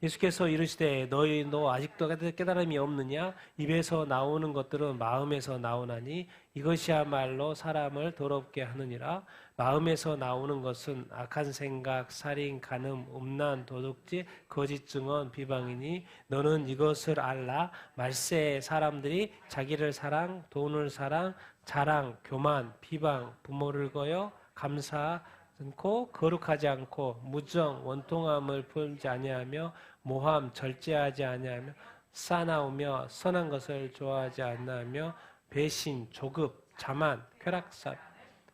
예수께서 이르시되 너 아직도 깨달음이 없느냐? 입에서 나오는 것들은 마음에서 나오나니 이것이야말로 사람을 더럽게 하느니라. 마음에서 나오는 것은 악한 생각, 살인, 간음, 음란, 도둑질, 거짓 증언, 비방이니 너는 이것을 알라. 말세 사람들이 자기를 사랑, 돈을 사랑, 자랑, 교만, 비방, 부모를 거여 감사 않고 거룩하지 않고 무정 원통함을 풀지 아니하며 모함 절제하지 아니하며 싸나우며 선한 것을 좋아하지 않나며 배신 조급 자만 쾌락사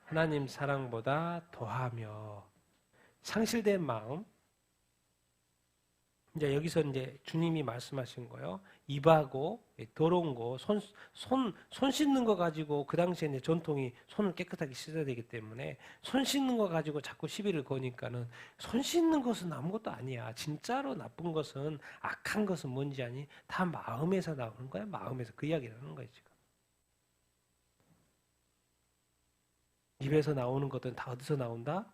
하나님 사랑보다 더하며 상실된 마음 이제 여기서 이제 주님이 말씀하신 거예요. 입하고 더러운 거, 손 씻는 거 가지고 그 당시에 이제 전통이 손을 깨끗하게 씻어야 되기 때문에 손 씻는 거 가지고 자꾸 시비를 거니까는 손 씻는 것은 아무것도 아니야. 진짜로 나쁜 것은 악한 것은 뭔지 아니? 다 마음에서 나오는 거야. 마음에서 그 이야기를 하는 거예요 지금. 입에서 나오는 것들은 다 어디서 나온다?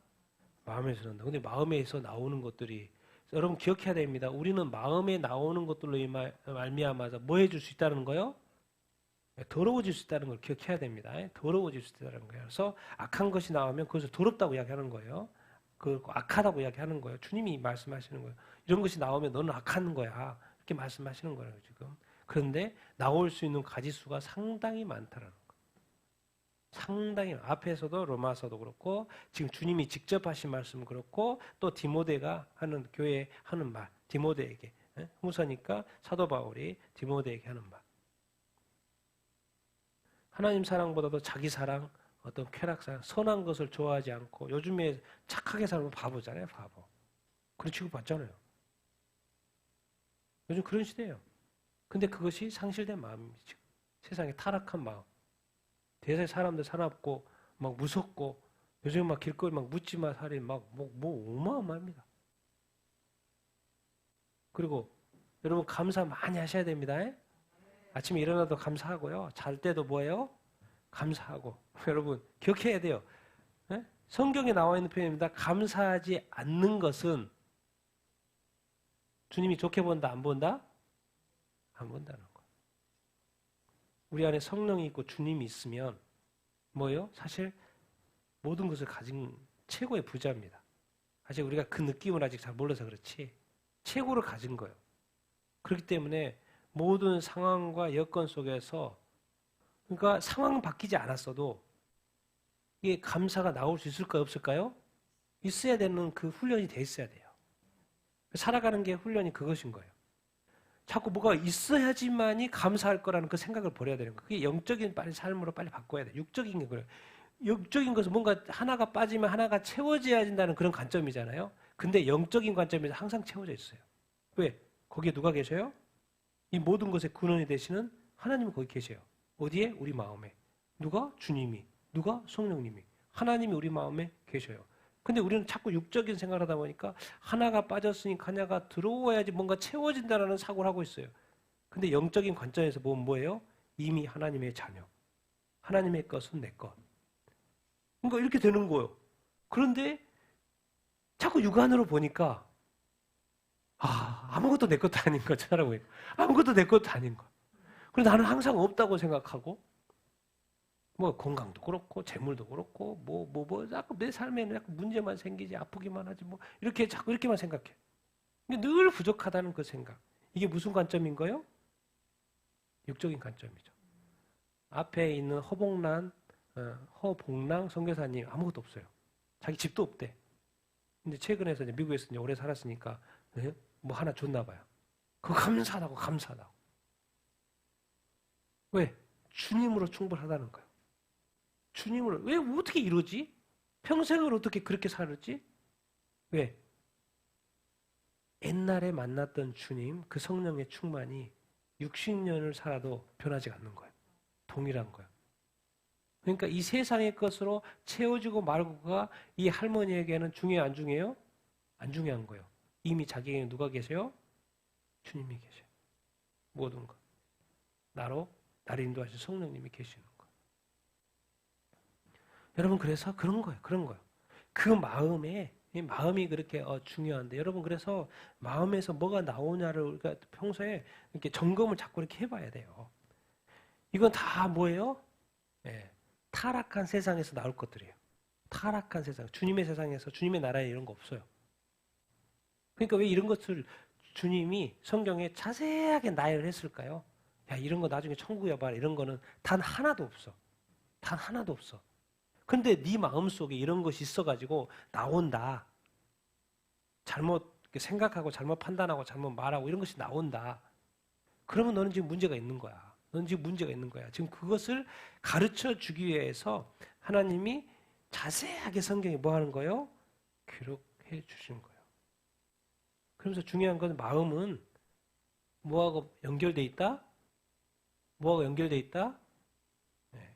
마음에서 나온다. 근데 마음에서 나오는 것들이 여러분 기억해야 됩니다. 우리는 마음에 나오는 것들로 말미암아서 뭐 해줄 수 있다는 거요? 더러워질 수 있다는 걸 기억해야 됩니다. 더러워질 수 있다는 거예요. 그래서 악한 것이 나오면 그것을 더럽다고 이야기하는 거예요. 그 악하다고 이야기하는 거예요. 주님이 말씀하시는 거예요. 이런 것이 나오면 너는 악한 거야. 이렇게 말씀하시는 거예요, 지금. 그런데 나올 수 있는 가지수가 상당히 많다라는 거예요. 상당히 앞에서도 로마서도 그렇고 지금 주님이 직접 하신 말씀 그렇고 또 디모데가 하는 교회에 하는 말 디모데에게 후서니까 사도 바울이 디모데에게 하는 말 하나님 사랑보다도 자기 사랑 어떤 쾌락사랑 선한 것을 좋아하지 않고 요즘에 착하게 살면 바보잖아요. 바보. 그런 취급받잖아요. 요즘 그런 시대예요. 근데 그것이 상실된 마음이죠. 세상에 타락한 마음. 대세 사람들 사납고 막 무섭고 요즘 막 길거리 막 묻지마 살인 뭐 어마어마합니다. 그리고 여러분 감사 많이 하셔야 됩니다. 아침에 일어나도 감사하고요. 잘 때도 뭐예요? 감사하고. 여러분 기억해야 돼요. 성경에 나와 있는 표현입니다. 감사하지 않는 것은 주님이 좋게 본다, 안 본다? 안 본다는 거. 우리 안에 성령이 있고 주님이 있으면 뭐예요? 사실 모든 것을 가진 최고의 부자입니다. 아직 우리가 그 느낌을 아직 잘 몰라서 그렇지 최고를 가진 거예요. 그렇기 때문에 모든 상황과 여건 속에서 그러니까 상황 바뀌지 않았어도 이게 감사가 나올 수 있을까요? 없을까요? 있어야 되는 그 훈련이 돼 있어야 돼요. 살아가는 게 훈련이 그것인 거예요. 자꾸 뭐가 있어야지만이 감사할 거라는 그 생각을 버려야 되는 거예요. 그게 영적인 빨리 삶으로 빨리 바꿔야 돼요. 육적인 게 그래요. 육적인 것은 뭔가 하나가 빠지면 하나가 채워져야 된다는 그런 관점이잖아요. 근데 영적인 관점에서 항상 채워져 있어요. 왜? 거기에 누가 계셔요? 이 모든 것의 근원이 되시는 하나님이 거기 계세요. 어디에? 우리 마음에. 누가? 주님이. 누가? 성령님이. 하나님이 우리 마음에 계셔요. 근데 우리는 자꾸 육적인 생각을 하다 보니까 하나가 빠졌으니까 하나가 들어와야지 뭔가 채워진다는 사고를 하고 있어요. 근데 영적인 관점에서 보면 뭐예요? 이미 하나님의 자녀. 하나님의 것은 내 것. 그러니까 이렇게 되는 거예요. 그런데 자꾸 육안으로 보니까 아무것도 내 것도 아닌 것처럼 아무것도 내 것도 아닌 거. 그런데 나는 항상 없다고 생각하고 뭐 건강도 그렇고 재물도 그렇고 자꾸 내 삶에는 자꾸 문제만 생기지 아프기만 하지 뭐 이렇게 자꾸 이렇게만 생각해. 늘 부족하다는 그 생각. 이게 무슨 관점인 거예요? 육적인 관점이죠. 앞에 있는 허복랑 선교사님 아무것도 없어요. 자기 집도 없대. 근데 최근에서 이제 미국에서 이제 오래 살았으니까 뭐 하나 줬나 봐요. 그거 감사하다고. 왜? 주님으로 충분하다는 거예요. 주님으로 왜 어떻게 이러지? 평생을 어떻게 그렇게 살았지? 왜? 옛날에 만났던 주님, 그 성령의 충만이 60년을 살아도 변하지 않는 거예요. 동일한 거예요. 그러니까 이 세상의 것으로 채워지고 말고가 이 할머니에게는 중요해요, 안 중요해요? 안 중요한 거예요. 이미 자기에게 누가 계세요? 주님이 계세요. 모든 것. 나를 인도하신 성령님이 계시는 거예요. 여러분 그래서 그런 거예요. 그 마음이 그렇게 중요한데 여러분 그래서 마음에서 뭐가 나오냐를 우리가 평소에 이렇게 점검을 자꾸 이렇게 해봐야 돼요. 이건 다 뭐예요? 타락한 세상에서 나올 것들이에요. 타락한 세상, 주님의 세상에서 주님의 나라에 이런 거 없어요. 그러니까 왜 이런 것을 주님이 성경에 자세하게 나열을 했을까요? 야 이런 거 나중에 천국에 봐라 이런 거는 단 하나도 없어. 단 하나도 없어. 근데 네 마음속에 이런 것이 있어가지고 나온다. 잘못 생각하고 잘못 판단하고 잘못 말하고 이런 것이 나온다. 그러면 너는 지금 문제가 있는 거야. 지금 그것을 가르쳐 주기 위해서 하나님이 자세하게 성경에 뭐 하는 거예요? 기록해 주신 거예요. 그러면서 중요한 건 마음은 뭐하고 연결돼 있다?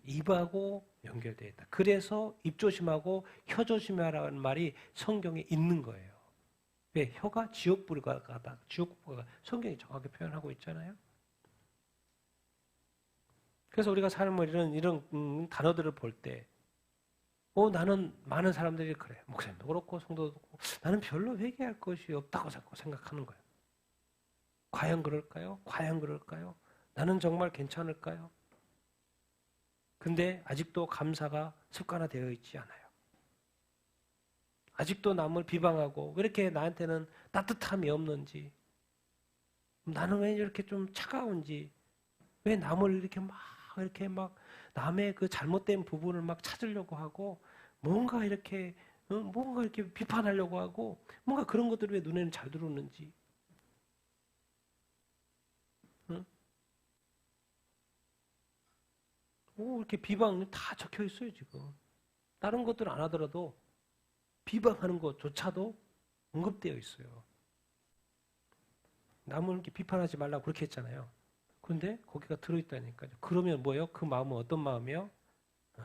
입하고 연결되어 있다. 그래서 입 조심하고 혀 조심하라는 말이 성경에 있는 거예요. 왜? 혀가 지옥불과 같다. 지옥불과 성경이 정확하게 표현하고 있잖아요. 그래서 우리가 삶을 이런 단어들을 볼 때, 나는 많은 사람들이 그래. 목사님도 그렇고 성도도 그렇고 나는 별로 회개할 것이 없다고 생각하는 거예요. 과연 그럴까요? 나는 정말 괜찮을까요? 근데 아직도 감사가 습관화되어 있지 않아요. 아직도 남을 비방하고 왜 이렇게 나한테는 따뜻함이 없는지, 나는 왜 이렇게 좀 차가운지, 왜 남을 이렇게 막 이렇게 막 남의 그 잘못된 부분을 막 찾으려고 하고 뭔가 이렇게 비판하려고 하고 뭔가 그런 것들이 왜 눈에는 잘 들어오는지. 응? 이렇게 비방 다 적혀 있어요, 지금. 다른 것들 안 하더라도 비방하는 것조차도 언급되어 있어요. 남을 이렇게 비판하지 말라고 그렇게 했잖아요. 근데 거기가 들어있다니까요. 그러면 뭐예요? 그 마음은 어떤 마음이요?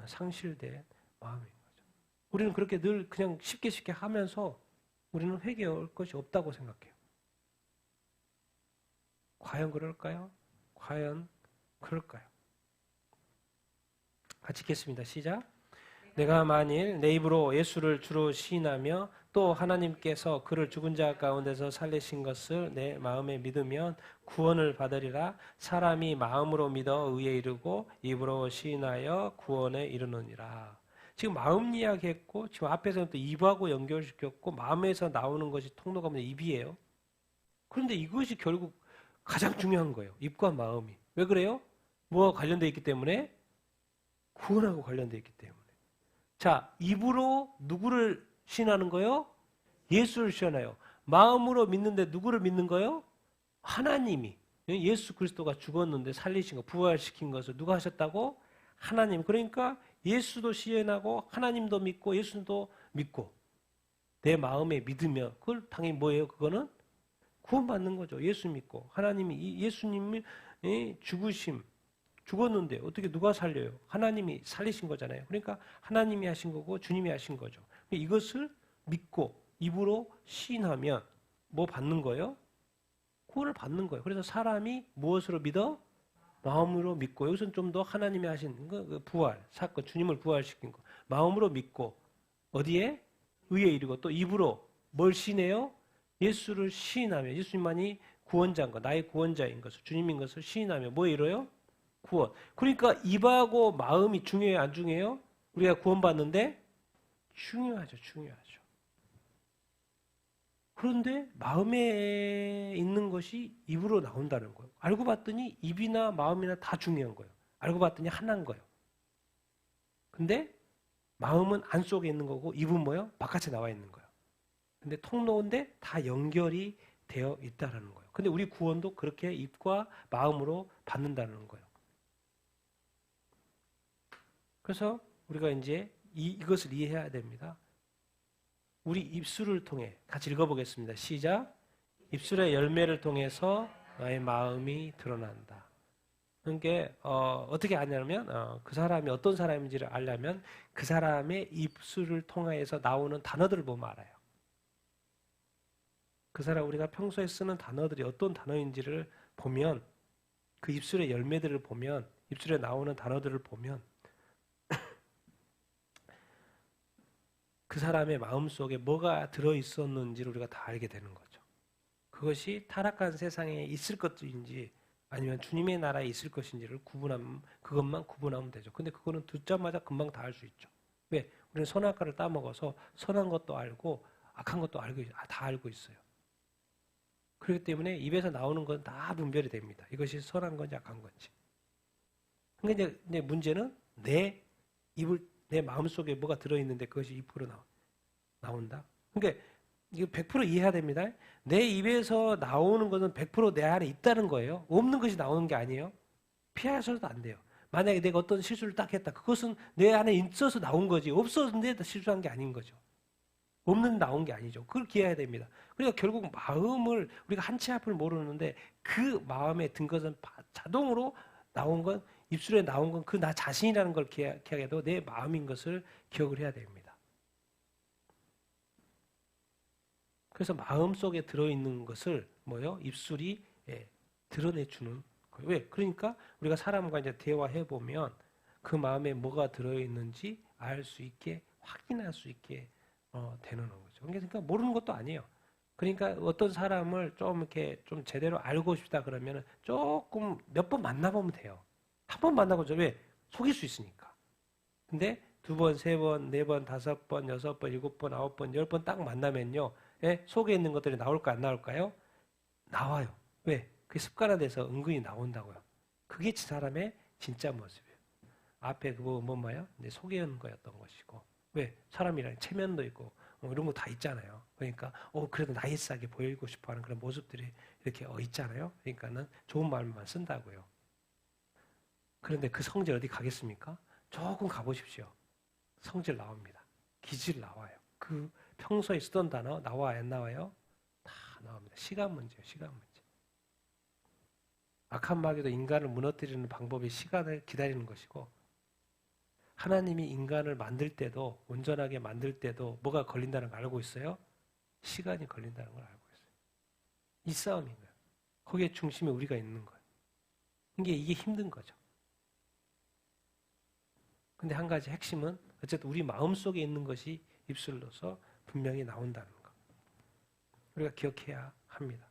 상실된 마음인 거죠. 우리는 그렇게 늘 그냥 쉽게 하면서 우리는 회개할 것이 없다고 생각해요. 과연 그럴까요? 과연 그럴까요? 같이 읽겠습니다. 시작. 내가 만일 내 입으로 예수를 주로 시인하며 또 하나님께서 그를 죽은 자 가운데서 살리신 것을 내 마음에 믿으면 구원을 받으리라. 사람이 마음으로 믿어 의에 이르고 입으로 시인하여 구원에 이르느니라. 지금 마음 이야기했고 지금 앞에서는 또 입하고 연결시켰고 마음에서 나오는 것이 통로가 뭐냐 입이에요. 그런데 이것이 결국 가장 중요한 거예요. 입과 마음이. 왜 그래요? 뭐와 관련되어 있기 때문에? 구원하고 관련되어 있기 때문에. 자, 입으로 누구를 시인하는 거요? 예수를 시인해요. 마음으로 믿는데 누구를 믿는 거요? 하나님이. 예수 그리스도가 죽었는데 살리신 거, 부활시킨 것을 누가 하셨다고? 하나님. 그러니까 예수도 시인하고 하나님도 믿고 예수도 믿고 내 마음에 믿으면 그걸 당연히 뭐예요? 그거는 구원받는 거죠. 예수 믿고 하나님이 예수님이 죽으심 죽었는데 어떻게 누가 살려요? 하나님이 살리신 거잖아요. 그러니까 하나님이 하신 거고 주님이 하신 거죠. 이것을 믿고 입으로 시인하면 뭐 받는 거예요? 구원을 받는 거예요. 그래서 사람이 무엇으로 믿어? 마음으로 믿고 여기서는 좀 더 하나님이 하신 그 부활, 사건, 주님을 부활시킨 거. 마음으로 믿고 어디에? 의에 이르고 또 입으로 뭘 시인해요? 예수를 시인하며 예수님만이 구원자인 것, 나의 구원자인 것을 주님인 것을 시인하며 뭐 이뤄요? 구원. 그러니까 입하고 마음이 중요해요? 안 중요해요? 우리가 구원받는데? 중요하죠. 중요하죠. 그런데 마음에 있는 것이 입으로 나온다는 거예요. 알고 봤더니 입이나 마음이나 다 중요한 거예요. 알고 봤더니 하나인 거예요. 근데 마음은 안속에 있는 거고 입은 뭐예요? 바깥에 나와 있는 거예요. 근데 통로인데 다 연결이 되어 있다는 거예요. 근데 우리 구원도 그렇게 입과 마음으로 받는다는 거예요. 그래서 우리가 이제 이것을 이해해야 됩니다. 우리 입술을 통해 같이 읽어보겠습니다. 시작. 입술의 열매를 통해서 나의 마음이 드러난다. 그러니까 어떻게 아냐면 그 사람이 어떤 사람인지를 알려면 그 사람의 입술을 통해서 나오는 단어들을 보면 알아요. 그 사람 우리가 평소에 쓰는 단어들이 어떤 단어인지를 보면 그 입술의 열매들을 보면 입술에 나오는 단어들을 보면 그 사람의 마음속에 뭐가 들어있었는지를 우리가 다 알게 되는 거죠. 그것이 타락한 세상에 있을 것인지 아니면 주님의 나라에 있을 것인지를 그것만 구분하면 되죠. 근데 그거는 듣자마자 금방 다 알 수 있죠. 왜? 우리는 선악과를 따먹어서 선한 것도 알고 악한 것도 다 알고 있어요. 그렇기 때문에 입에서 나오는 건 다 분별이 됩니다. 이것이 선한 건지 악한 건지. 근데 이제 문제는 내 마음속에 뭐가 들어있는데 그것이 입으로 나온다. 그러니까 이거 100% 이해해야 됩니다. 내 입에서 나오는 것은 100% 내 안에 있다는 거예요. 없는 것이 나오는 게 아니에요. 피하셔도 안 돼요. 만약에 내가 어떤 실수를 딱 했다. 그것은 내 안에 있어서 나온 거지. 없었는데 실수한 게 아닌 거죠. 없는 나온 게 아니죠. 그걸 기해야 됩니다. 그러니까 결국 마음을 우리가 한 치 앞을 모르는데 그 마음에 든 것은 자동으로 나온 건 입술에 나온 건 그 나 자신이라는 걸 기억해도 내 마음인 것을 기억을 해야 됩니다. 그래서 마음속에 들어있는 것을 입술이 드러내주는 거예요. 왜? 그러니까 우리가 사람과 이제 대화해 보면 그 마음에 뭐가 들어있는지 알 수 있게 확인할 수 있게 되는 거죠. 그러니까 모르는 것도 아니에요. 그러니까 어떤 사람을 좀 이렇게 좀 제대로 알고 싶다 그러면 조금 몇 번 만나보면 돼요. 한 번 만나보죠. 왜? 속일 수 있으니까. 근데 2번, 3번, 4번, 5번, 6번, 7번, 9번, 10번 딱 만나면요. 속에 있는 것들이 나올까 안 나올까요? 나와요. 왜? 그게 습관화돼서 은근히 나온다고요. 그게 사람의 진짜 모습이에요. 앞에 그거 뭐예요? 이제 속이는 거였던 것이고. 왜? 사람이랑 체면도 있고 이런 거 다 있잖아요. 그러니까 그래도 나이스하게 보이고 싶어하는 그런 모습들이 이렇게 있잖아요. 그러니까는 좋은 말만 쓴다고요. 그런데 그 성질 어디 가겠습니까? 조금 가보십시오. 성질 나옵니다. 기질 나와요. 그 평소에 쓰던 단어 나와요, 안 나와요? 다 나옵니다. 시간 문제예요. 시간 문제. 악한 마귀도 인간을 무너뜨리는 방법이 시간을 기다리는 것이고, 하나님이 인간을 만들 때도, 온전하게 만들 때도 뭐가 걸린다는 걸 알고 있어요? 시간이 걸린다는 걸 알고 있어요. 이 싸움인 거예요. 거기에 중심에 우리가 있는 거예요. 이게 힘든 거죠. 근데 한 가지 핵심은 어쨌든 우리 마음속에 있는 것이 입술로서 분명히 나온다는 거. 우리가 기억해야 합니다.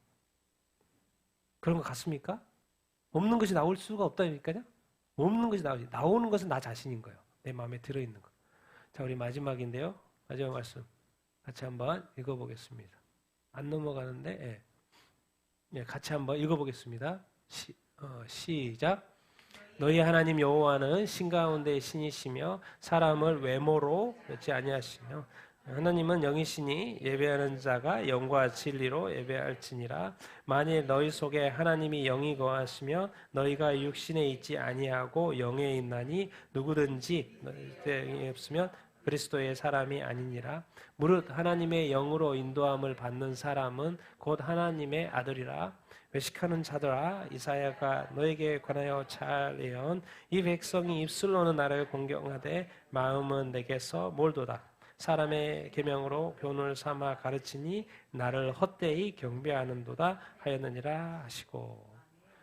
그런 것 같습니까? 없는 것이 나올 수가 없다니까요? 없는 것이 나오지. 나오는 것은 나 자신인 거예요. 내 마음에 들어있는 거. 자, 우리 마지막인데요. 마지막 말씀 같이 한번 읽어보겠습니다. 안 넘어가는데 같이 한번 읽어보겠습니다. 시작. 너희 하나님 여호와는 신 가운데 신이시며 사람을 외모로 맺지 아니하시며 하나님은 영이시니 예배하는 자가 영과 진리로 예배할지니라. 만일 너희 속에 하나님이 영이 거하시면 너희가 육신에 있지 아니하고 영에 있나니 누구든지 너희 없으면 그리스도의 사람이 아니니라. 무릇 하나님의 영으로 인도함을 받는 사람은 곧 하나님의 아들이라. 외식하는 자들아, 이사야가 너에게 관하여 잘 예언, 이 백성이 입술로는 나를 공경하되 마음은 내게서 멀도다. 사람의 계명으로 교훈을 삼아 가르치니 나를 헛되이 경배하는도다 하였느니라 하시고.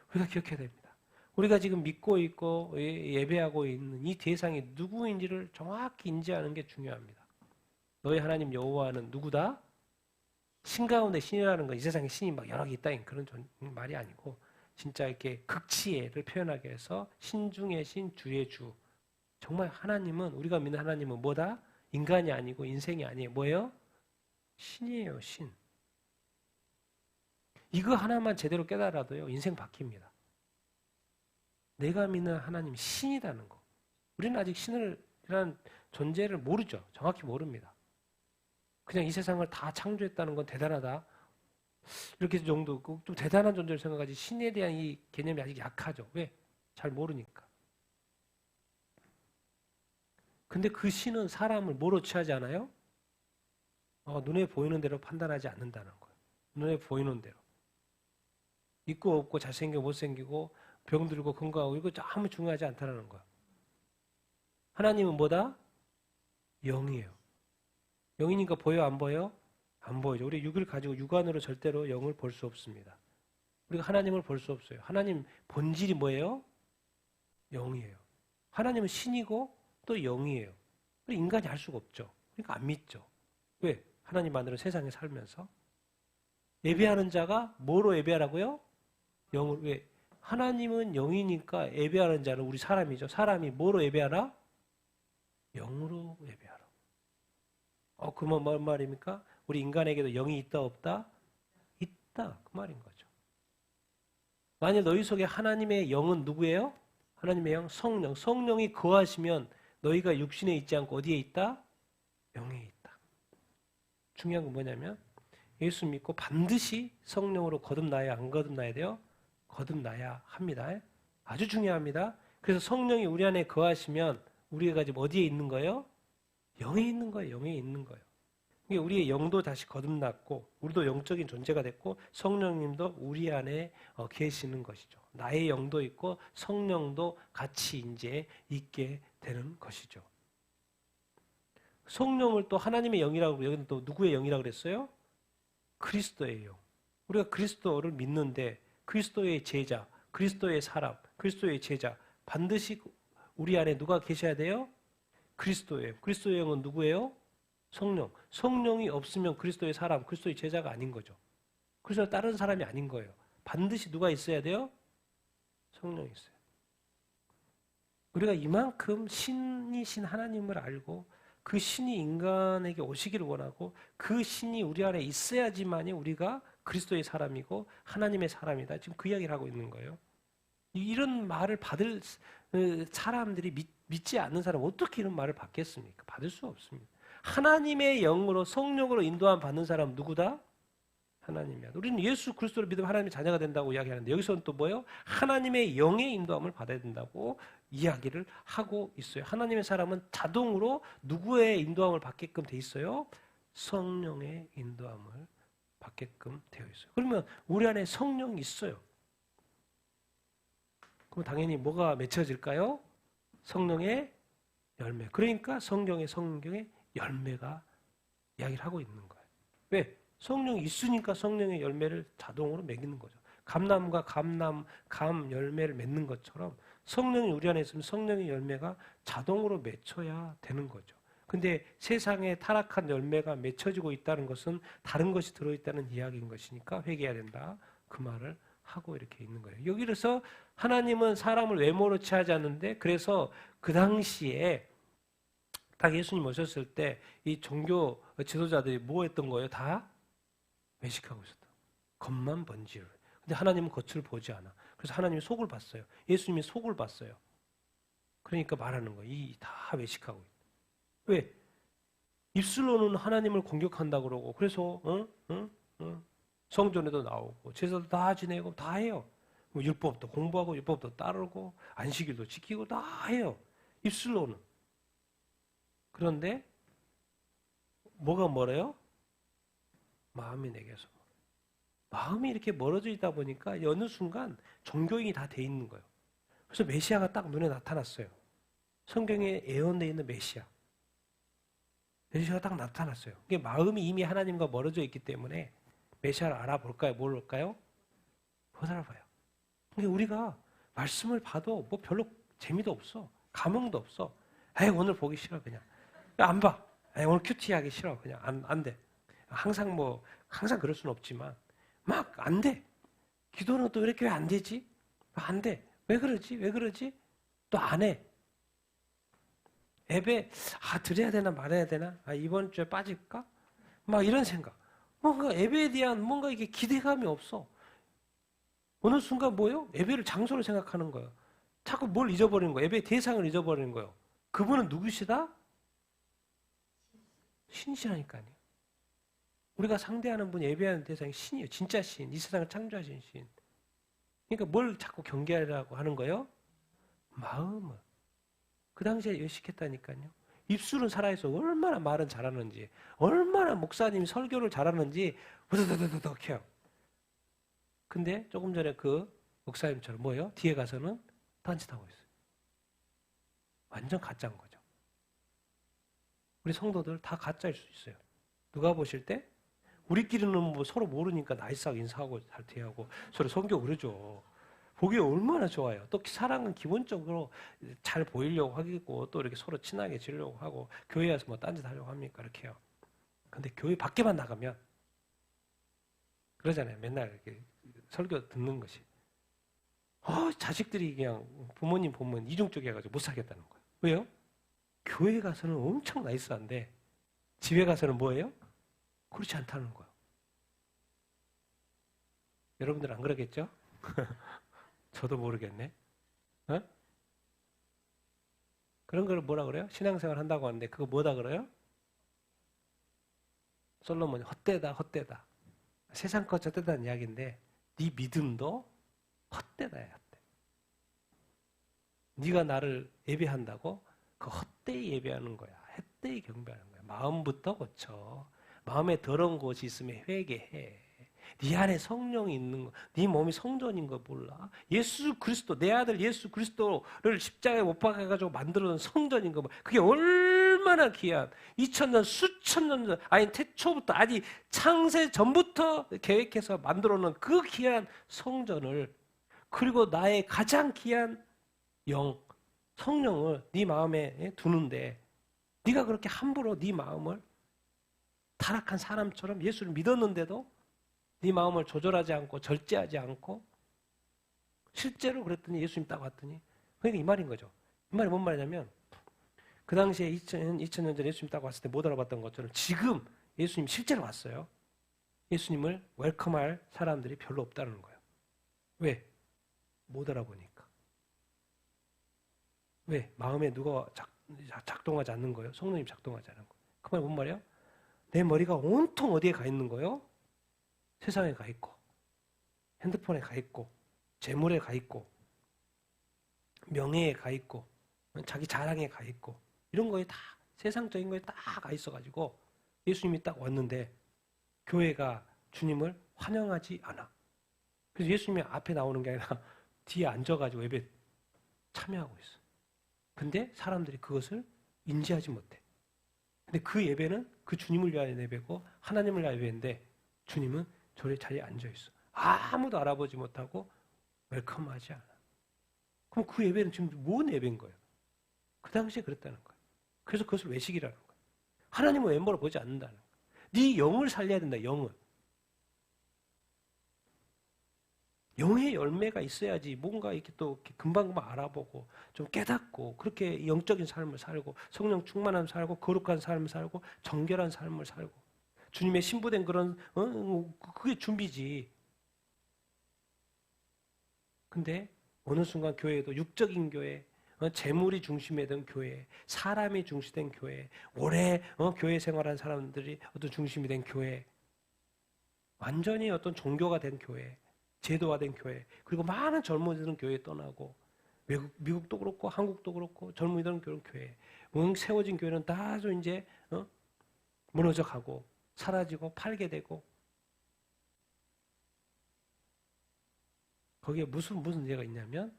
우리가 기억해야 됩니다. 우리가 지금 믿고 있고 예배하고 있는 이 대상이 누구인지를 정확히 인지하는 게 중요합니다. 너희 하나님 여호와는 누구다? 신 가운데 신이라는 건 이 세상에 신이 막 여러 개 있다는 그런 말이 아니고 진짜 이렇게 극치예를 표현하기 위해서 신 중의 신, 주의 주. 정말 하나님은, 우리가 믿는 하나님은 뭐다? 인간이 아니고 인생이 아니에요. 뭐예요? 신이에요, 신. 이거 하나만 제대로 깨달아도요, 인생 바뀝니다. 내가 믿는 하나님이 신이라는 거. 우리는 아직 신이라는 존재를 모르죠. 정확히 모릅니다. 그냥 이 세상을 다 창조했다는 건 대단하다. 이렇게 정도, 좀 대단한 존재를 생각하지 신에 대한 이 개념이 아직 약하죠. 왜? 잘 모르니까. 근데 그 신은 사람을 뭐로 취하지 않아요? 눈에 보이는 대로 판단하지 않는다는 거예요. 눈에 보이는 대로. 있고 없고 잘생기고 못생기고 병들고 건강하고 이거 아무 중요하지 않다는 거야. 하나님은 뭐다? 영이에요. 영이니까 보여 안 보여? 안 보이죠. 우리 육을 가지고 육안으로 절대로 영을 볼 수 없습니다. 우리가 하나님을 볼 수 없어요. 하나님 본질이 뭐예요? 영이에요. 하나님은 신이고 또 영이에요. 인간이 할 수가 없죠. 그러니까 안 믿죠. 왜? 하나님만으로 세상에 살면서 예배하는 자가 뭐로 예배하라고요? 영을. 왜? 하나님은 영이니까 예배하는 자는 우리 사람이죠. 사람이 뭐로 예배하라? 영으로 예배하라. 그러면 뭔 말입니까? 우리 인간에게도 영이 있다 없다? 있다. 그 말인 거죠. 만일 너희 속에 하나님의 영은 누구예요? 하나님의 영, 성령. 성령이 거하시면 너희가 육신에 있지 않고 어디에 있다? 영에 있다. 중요한 건 뭐냐면 예수 믿고 반드시 성령으로 거듭나야 안 거듭나야 돼요? 거듭나야 합니다. 아주 중요합니다. 그래서 성령이 우리 안에 거하시면 우리가 지금 어디에 있는 거예요? 영에 있는 거예요. 영에 있는 거예요. 우리의 영도 다시 거듭났고 우리도 영적인 존재가 됐고 성령님도 우리 안에 계시는 것이죠. 나의 영도 있고 성령도 같이 이제 있게 되는 것이죠. 성령을 또 하나님의 영이라고, 여기는 또 누구의 영이라고 그랬어요? 그리스도의 영. 우리가 그리스도를 믿는데 그리스도의 제자, 그리스도의 사람, 그리스도의 제자 반드시 우리 안에 누가 계셔야 돼요? 그리스도의 영. 그리스도의 영은 누구예요? 성령. 성령이 없으면 그리스도의 사람, 그리스도의 제자가 아닌 거죠. 그래서 다른 사람이 아닌 거예요. 반드시 누가 있어야 돼요? 성령이 있어요. 우리가 이만큼 신이신 하나님을 알고 그 신이 인간에게 오시기를 원하고 그 신이 우리 안에 있어야지만이 우리가 그리스도의 사람이고 하나님의 사람이다. 지금 그 이야기를 하고 있는 거예요. 이런 말을 받을 사람들이 믿지 않는 사람 어떻게 이런 말을 받겠습니까? 받을 수 없습니다. 하나님의 영으로 성령으로 인도함 받는 사람 누구다? 하나님이야. 우리는 예수 그리스도를 믿으면 하나님의 자녀가 된다고 이야기하는데 여기서는 또 뭐예요? 하나님의 영의 인도함을 받아야 된다고 이야기를 하고 있어요. 하나님의 사람은 자동으로 누구의 인도함을 받게끔 돼 있어요? 성령의 인도함을 받게끔 되어 있어요. 그러면 우리 안에 성령이 있어요. 그럼 당연히 뭐가 맺혀질까요? 성령의 열매. 그러니까 성경의 열매가 이야기를 하고 있는 거예요. 왜? 성령이 있으니까 성령의 열매를 자동으로 맺는 거죠. 감나무가 감 열매를 맺는 것처럼 성령이 우리 안에 있으면 성령의 열매가 자동으로 맺혀야 되는 거죠. 근데 세상에 타락한 열매가 맺혀지고 있다는 것은 다른 것이 들어있다는 이야기인 것이니까 회개해야 된다. 그 말을 하고 이렇게 있는 거예요. 여기서 하나님은 사람을 외모로 취하지 않는데 그래서 그 당시에 딱 예수님 오셨을 때 이 종교 지도자들이 뭐 했던 거예요? 다 외식하고 있었다. 겉만 번지르. 근데 하나님은 겉을 보지 않아. 그래서 하나님이 속을 봤어요. 예수님이 속을 봤어요. 그러니까 말하는 거예요. 이 다 외식하고 있다. 왜? 입술로는 하나님을 공격한다 그러고 그래서 성전에도 나오고 제사도 다 지내고 다 해요. 뭐 율법도 공부하고 율법도 따르고 안식일도 지키고 다 해요. 입술로는. 그런데 뭐가 멀어요? 마음이 내게서. 마음이 이렇게 멀어져 있다 보니까 어느 순간 종교인이 다 돼 있는 거예요. 그래서 메시아가 딱 눈에 나타났어요. 성경에 예언되어 있는 메시아가 딱 나타났어요. 이게 마음이 이미 하나님과 멀어져 있기 때문에 메시아를 알아볼까요? 모를까요? 못 알아봐요. 그러니까 우리가 말씀을 봐도 뭐 별로 재미도 없어. 감흥도 없어. 에이, 오늘 보기 싫어, 그냥. 안 봐. 에이, 오늘 큐티 하기 싫어. 그냥 안 돼. 항상 그럴 수는 없지만, 막 안 돼. 기도는 또 이렇게 왜 안 되지? 안 돼. 왜 그러지? 또 안 해. 예배, 드려야 되나 말아야 되나? 이번 주에 빠질까? 막 이런 생각. 뭔가 예배에 대한 뭔가 이게 기대감이 없어. 어느 순간 뭐예요? 예배를 장소로 생각하는 거예요. 자꾸 뭘 잊어버리는 거예요? 예배의 대상을 잊어버리는 거예요. 그분은 누구시다? 신이시라니까요. 우리가 상대하는 분 예배하는 대상이 신이에요. 진짜 신. 이 세상을 창조하신 신. 그러니까 뭘 자꾸 경계하려고 하는 거예요? 마음을. 그 당시에 외식했다니까요. 입술은 살아있어. 얼마나 말은 잘하는지, 얼마나 목사님이 설교를 잘하는지 우드드드드득 해요. 근데 조금 전에 그 목사님처럼 뭐예요? 뒤에 가서는 딴짓하고 있어요. 완전 가짜인 거죠. 우리 성도들 다 가짜일 수 있어요. 누가 보실 때 우리끼리는 뭐 서로 모르니까 나이스하게 인사하고 잘 대하고 서로 성교 그러죠. 보기 얼마나 좋아요. 또 사랑은 기본적으로 잘 보이려고 하고 또 이렇게 서로 친하게 지내려고 하고 교회 와서 뭐 딴짓 하려고 합니까? 이렇게 해요. 근데 교회 밖에만 나가면 그러잖아요. 맨날 이렇게 설교 듣는 것이. 자식들이 그냥 부모님 보면 이중적이 해가지고 못 살겠다는 거예요. 왜요? 교회 가서는 엄청 나이스한데 집에 가서는 뭐예요? 그렇지 않다는 거예요. 여러분들 안 그러겠죠? 저도 모르겠네. 어? 그런 걸 뭐라 그래요? 신앙생활 한다고 하는데 그거 뭐다 그래요? 솔로몬이 헛되다. 세상 것 헛되다는 이야기인데 네 믿음도 헛되다야. 헛되. 네가 나를 예배한다고 그 헛되이 예배하는 거야. 헛되이 경배하는 거야. 마음부터 고쳐. 마음에 더러운 곳이 있으면 회개해. 네 안에 성령이 있는 거, 네 몸이 성전인 거 몰라? 예수 그리스도, 내 아들 예수 그리스도를 십자가에 못 박아가지고 만들어놓은 성전인 거, 그게 얼마나 귀한, 2000년, 수천 년 전, 아니 태초부터, 아니 창세 전부터 계획해서 만들어놓은 그 귀한 성전을, 그리고 나의 가장 귀한 영, 성령을 네 마음에 두는데, 네가 그렇게 함부로 네 마음을 타락한 사람처럼 예수를 믿었는데도 네 마음을 조절하지 않고 절제하지 않고 실제로 그랬더니 예수님 딱 왔더니 그러니까 이 말인 거죠. 이 말이 뭔 말이냐면 그 당시에 2000년 전에 예수님 딱 왔을 때 못 알아봤던 것처럼 지금 예수님 실제로 왔어요. 예수님을 웰컴할 사람들이 별로 없다는 거예요. 왜? 못 알아보니까. 왜? 마음에 누가 작동하지 않는 거예요? 성령님 작동하지 않는 거예요. 그 말이 뭔 말이에요? 내 머리가 온통 어디에 가 있는 거예요? 세상에 가 있고, 핸드폰에 가 있고, 재물에 가 있고, 명예에 가 있고, 자기 자랑에 가 있고, 이런 거에 다, 세상적인 거에 다 가 있어가지고, 예수님이 딱 왔는데, 교회가 주님을 환영하지 않아. 그래서 예수님이 앞에 나오는 게 아니라 뒤에 앉아가지고 예배 참여하고 있어. 근데 사람들이 그것을 인지하지 못해. 근데 그 예배는 그 주님을 위한 예배고 하나님을 위한 예배인데 주님은 저리 자리에 앉아 있어. 아무도 알아보지 못하고 웰컴하지 않아. 그럼 그 예배는 지금 뭔 예배인 거예요? 그 당시에 그랬다는 거예요. 그래서 그것을 외식이라는 거예요. 하나님은 왼보를 보지 않는다는 거예요. 네 영을 살려야 된다. 영을. 영의 열매가 있어야지 뭔가 이렇게 또 이렇게 금방금방 알아보고 좀 깨닫고 그렇게 영적인 삶을 살고 성령 충만한 살고 거룩한 삶을 살고 정결한 삶을 살고 주님의 신부된 그런 그게 준비지. 근데 어느 순간 교회도 육적인 교회, 재물이 중심이 된 교회, 사람이 중심된 교회, 오래 교회 생활한 사람들이 어떤 중심이 된 교회, 완전히 어떤 종교가 된 교회, 제도화된 교회, 그리고 많은 젊은이들은 교회에 떠나고 미국도 그렇고 한국도 그렇고 젊은이들은 그런 교회, 세워진 교회는 다소 이제 무너져 가고 사라지고 팔게 되고 거기에 무슨 문제가 있냐면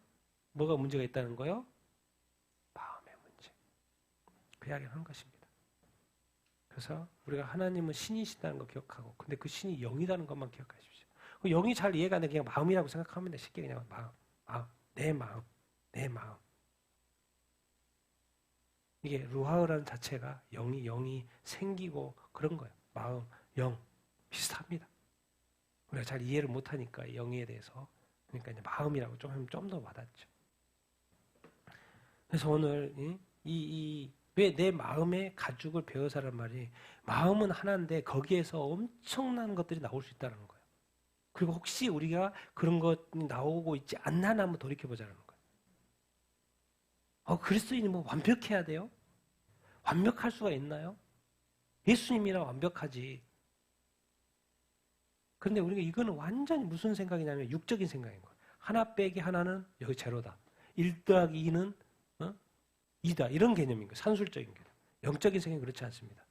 뭐가 문제가 있다는 거요? 마음의 문제. 그 이야기를 하는 것입니다. 그래서 우리가 하나님은 신이시다는 거 기억하고 근데 그 신이 영이라는 것만 기억하십시오. 영이 잘 이해가 안 돼. 그냥 마음이라고 생각하면 돼. 쉽게 그냥 마음, 내 마음. 이게 루하흐라는 자체가 영이 생기고 그런 거예요. 마음, 영 비슷합니다. 우리가 잘 이해를 못하니까 영에 대해서 그러니까 이제 마음이라고 좀 더 와닿죠. 그래서 오늘 왜 내 마음의 가죽을 배워서란 말이 마음은 하나인데 거기에서 엄청난 것들이 나올 수 있다는 거예요. 그리고 혹시 우리가 그런 것이 나오고 있지 않나 한번 돌이켜보자는 거예요. 그리스도인이 뭐 완벽해야 돼요? 완벽할 수가 있나요? 예수님이라 완벽하지. 그런데 우리가 이거는 완전히 무슨 생각이냐면 육적인 생각인 거예요. 하나 빼기 하나는 여기 제로다. 1 더하기 2는 2다. 이런 개념인 거예요. 산술적인 개념. 영적인 생각이 그렇지 않습니다.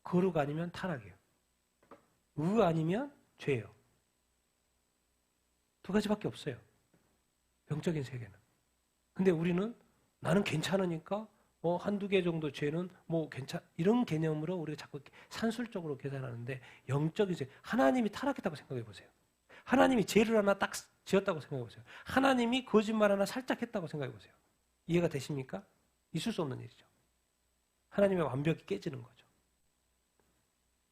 거룩 아니면 타락이에요. 의 아니면 죄예요. 두 가지밖에 없어요. 영적인 세계는. 근데 우리는 나는 괜찮으니까 한두 개 정도 죄는 이런 개념으로 우리가 자꾸 산술적으로 계산하는데 영적인 세계, 하나님이 타락했다고 생각해 보세요. 하나님이 죄를 하나 딱 지었다고 생각해 보세요. 하나님이 거짓말 하나 살짝 했다고 생각해 보세요. 이해가 되십니까? 있을 수 없는 일이죠. 하나님의 완벽이 깨지는 거죠.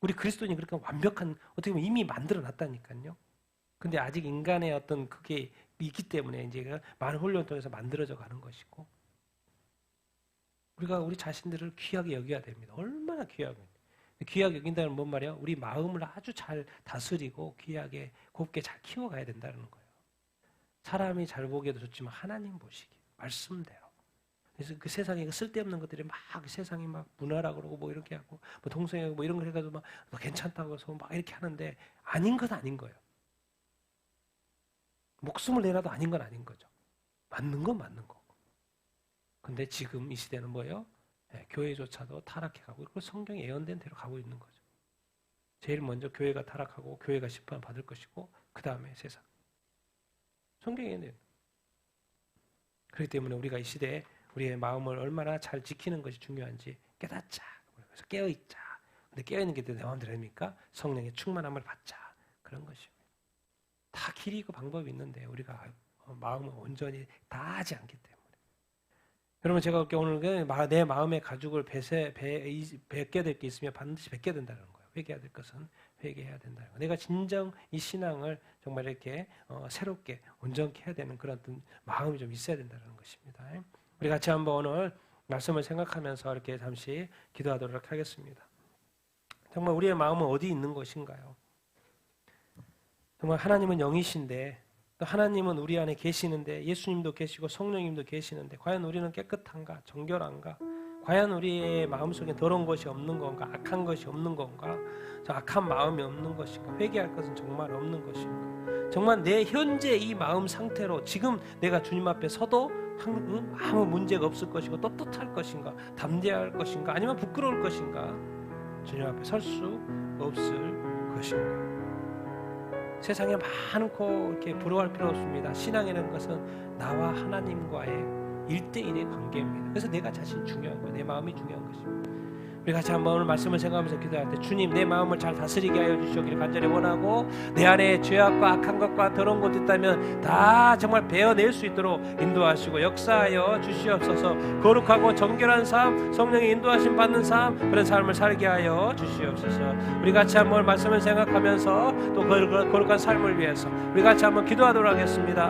우리 그리스도인이 그렇게 완벽한 어떻게 보면 이미 만들어 놨다니까요. 근데 아직 인간의 어떤 그게 있기 때문에 이제 많은 훈련 통해서 만들어져 가는 것이고 우리가 우리 자신들을 귀하게 여겨야 됩니다. 얼마나 귀하게 여긴다는 뭔 말이야? 우리 마음을 아주 잘 다스리고 귀하게 곱게 잘 키워가야 된다는 거예요. 사람이 잘 보기에도 좋지만 하나님 보시기 말씀대로. 그래서 그 세상에 쓸데없는 것들이 막 세상이 막 문화라 그러고 뭐 이렇게 하고 뭐 동성애 뭐 이런 거 해가지고 막 괜찮다고 해서 막 이렇게 하는데 아닌 건 아닌 거예요. 목숨을 내라도 아닌 건 아닌 거죠. 맞는 건 맞는 거고. 근데 지금 이 시대는 뭐예요? 교회조차도 타락해가고 그리고 성경에 예언된 대로 가고 있는 거죠. 제일 먼저 교회가 타락하고 교회가 심판 받을 것이고 그 다음에 세상. 성경에 예언된. 그렇기 때문에 우리가 이 시대에 우리의 마음을 얼마나 잘 지키는 것이 중요한지 깨닫자. 그래서 깨어있자. 근데 깨어있는 게 내 마음대로 됩니까? 성령의 충만함을 받자. 그런 것이요. 다 길이 있고 방법이 있는데 우리가 마음을 온전히 다 하지 않기 때문에. 여러분 제가 오늘 내 마음의 가죽을 뱉게 될 게 있으면 반드시 뱉게 된다는 거예요. 회개해야 될 것은 회개해야 된다는 거예요. 내가 진정 이 신앙을 정말 이렇게 새롭게 온전케 해야 되는 그런 마음이 좀 있어야 된다는 것입니다. 우리 같이 한번 오늘 말씀을 생각하면서 이렇게 잠시 기도하도록 하겠습니다. 정말 우리의 마음은 어디 있는 것인가요? 정말 하나님은 영이신데 또 하나님은 우리 안에 계시는데, 예수님도 계시고 성령님도 계시는데 과연 우리는 깨끗한가, 정결한가, 과연 우리의 마음속에 더러운 것이 없는 건가, 악한 것이 없는 건가, 저 악한 마음이 없는 것인가, 회개할 것은 정말 없는 것인가, 정말 내 현재 이 마음 상태로 지금 내가 주님 앞에 서도 아무 문제가 없을 것이고 떳떳할 것인가, 담대할 것인가, 아니면 부끄러울 것인가, 주님 앞에 설 수 없을 것인가. 세상에 많고 이렇게 부러워할 필요 없습니다. 신앙이라는 것은 나와 하나님과의 1대1의 관계입니다. 그래서 내가 자신이 중요한 거예요. 내 마음이 중요한 것입니다. 우리 같이 한번 오늘 말씀을 생각하면서 기도할 때, 주님 내 마음을 잘 다스리게 하여 주시기를 간절히 원하고, 내 안에 죄악과 악한 것과 더러운 것이 있다면 다 정말 베어낼 수 있도록 인도하시고 역사하여 주시옵소서. 거룩하고 정결한 삶, 성령의 인도하심 받는 삶, 그런 삶을 살게 하여 주시옵소서. 우리 같이 한번 말씀을 생각하면서 또 거룩한 삶을 위해서 우리 같이 한번 기도하도록 하겠습니다.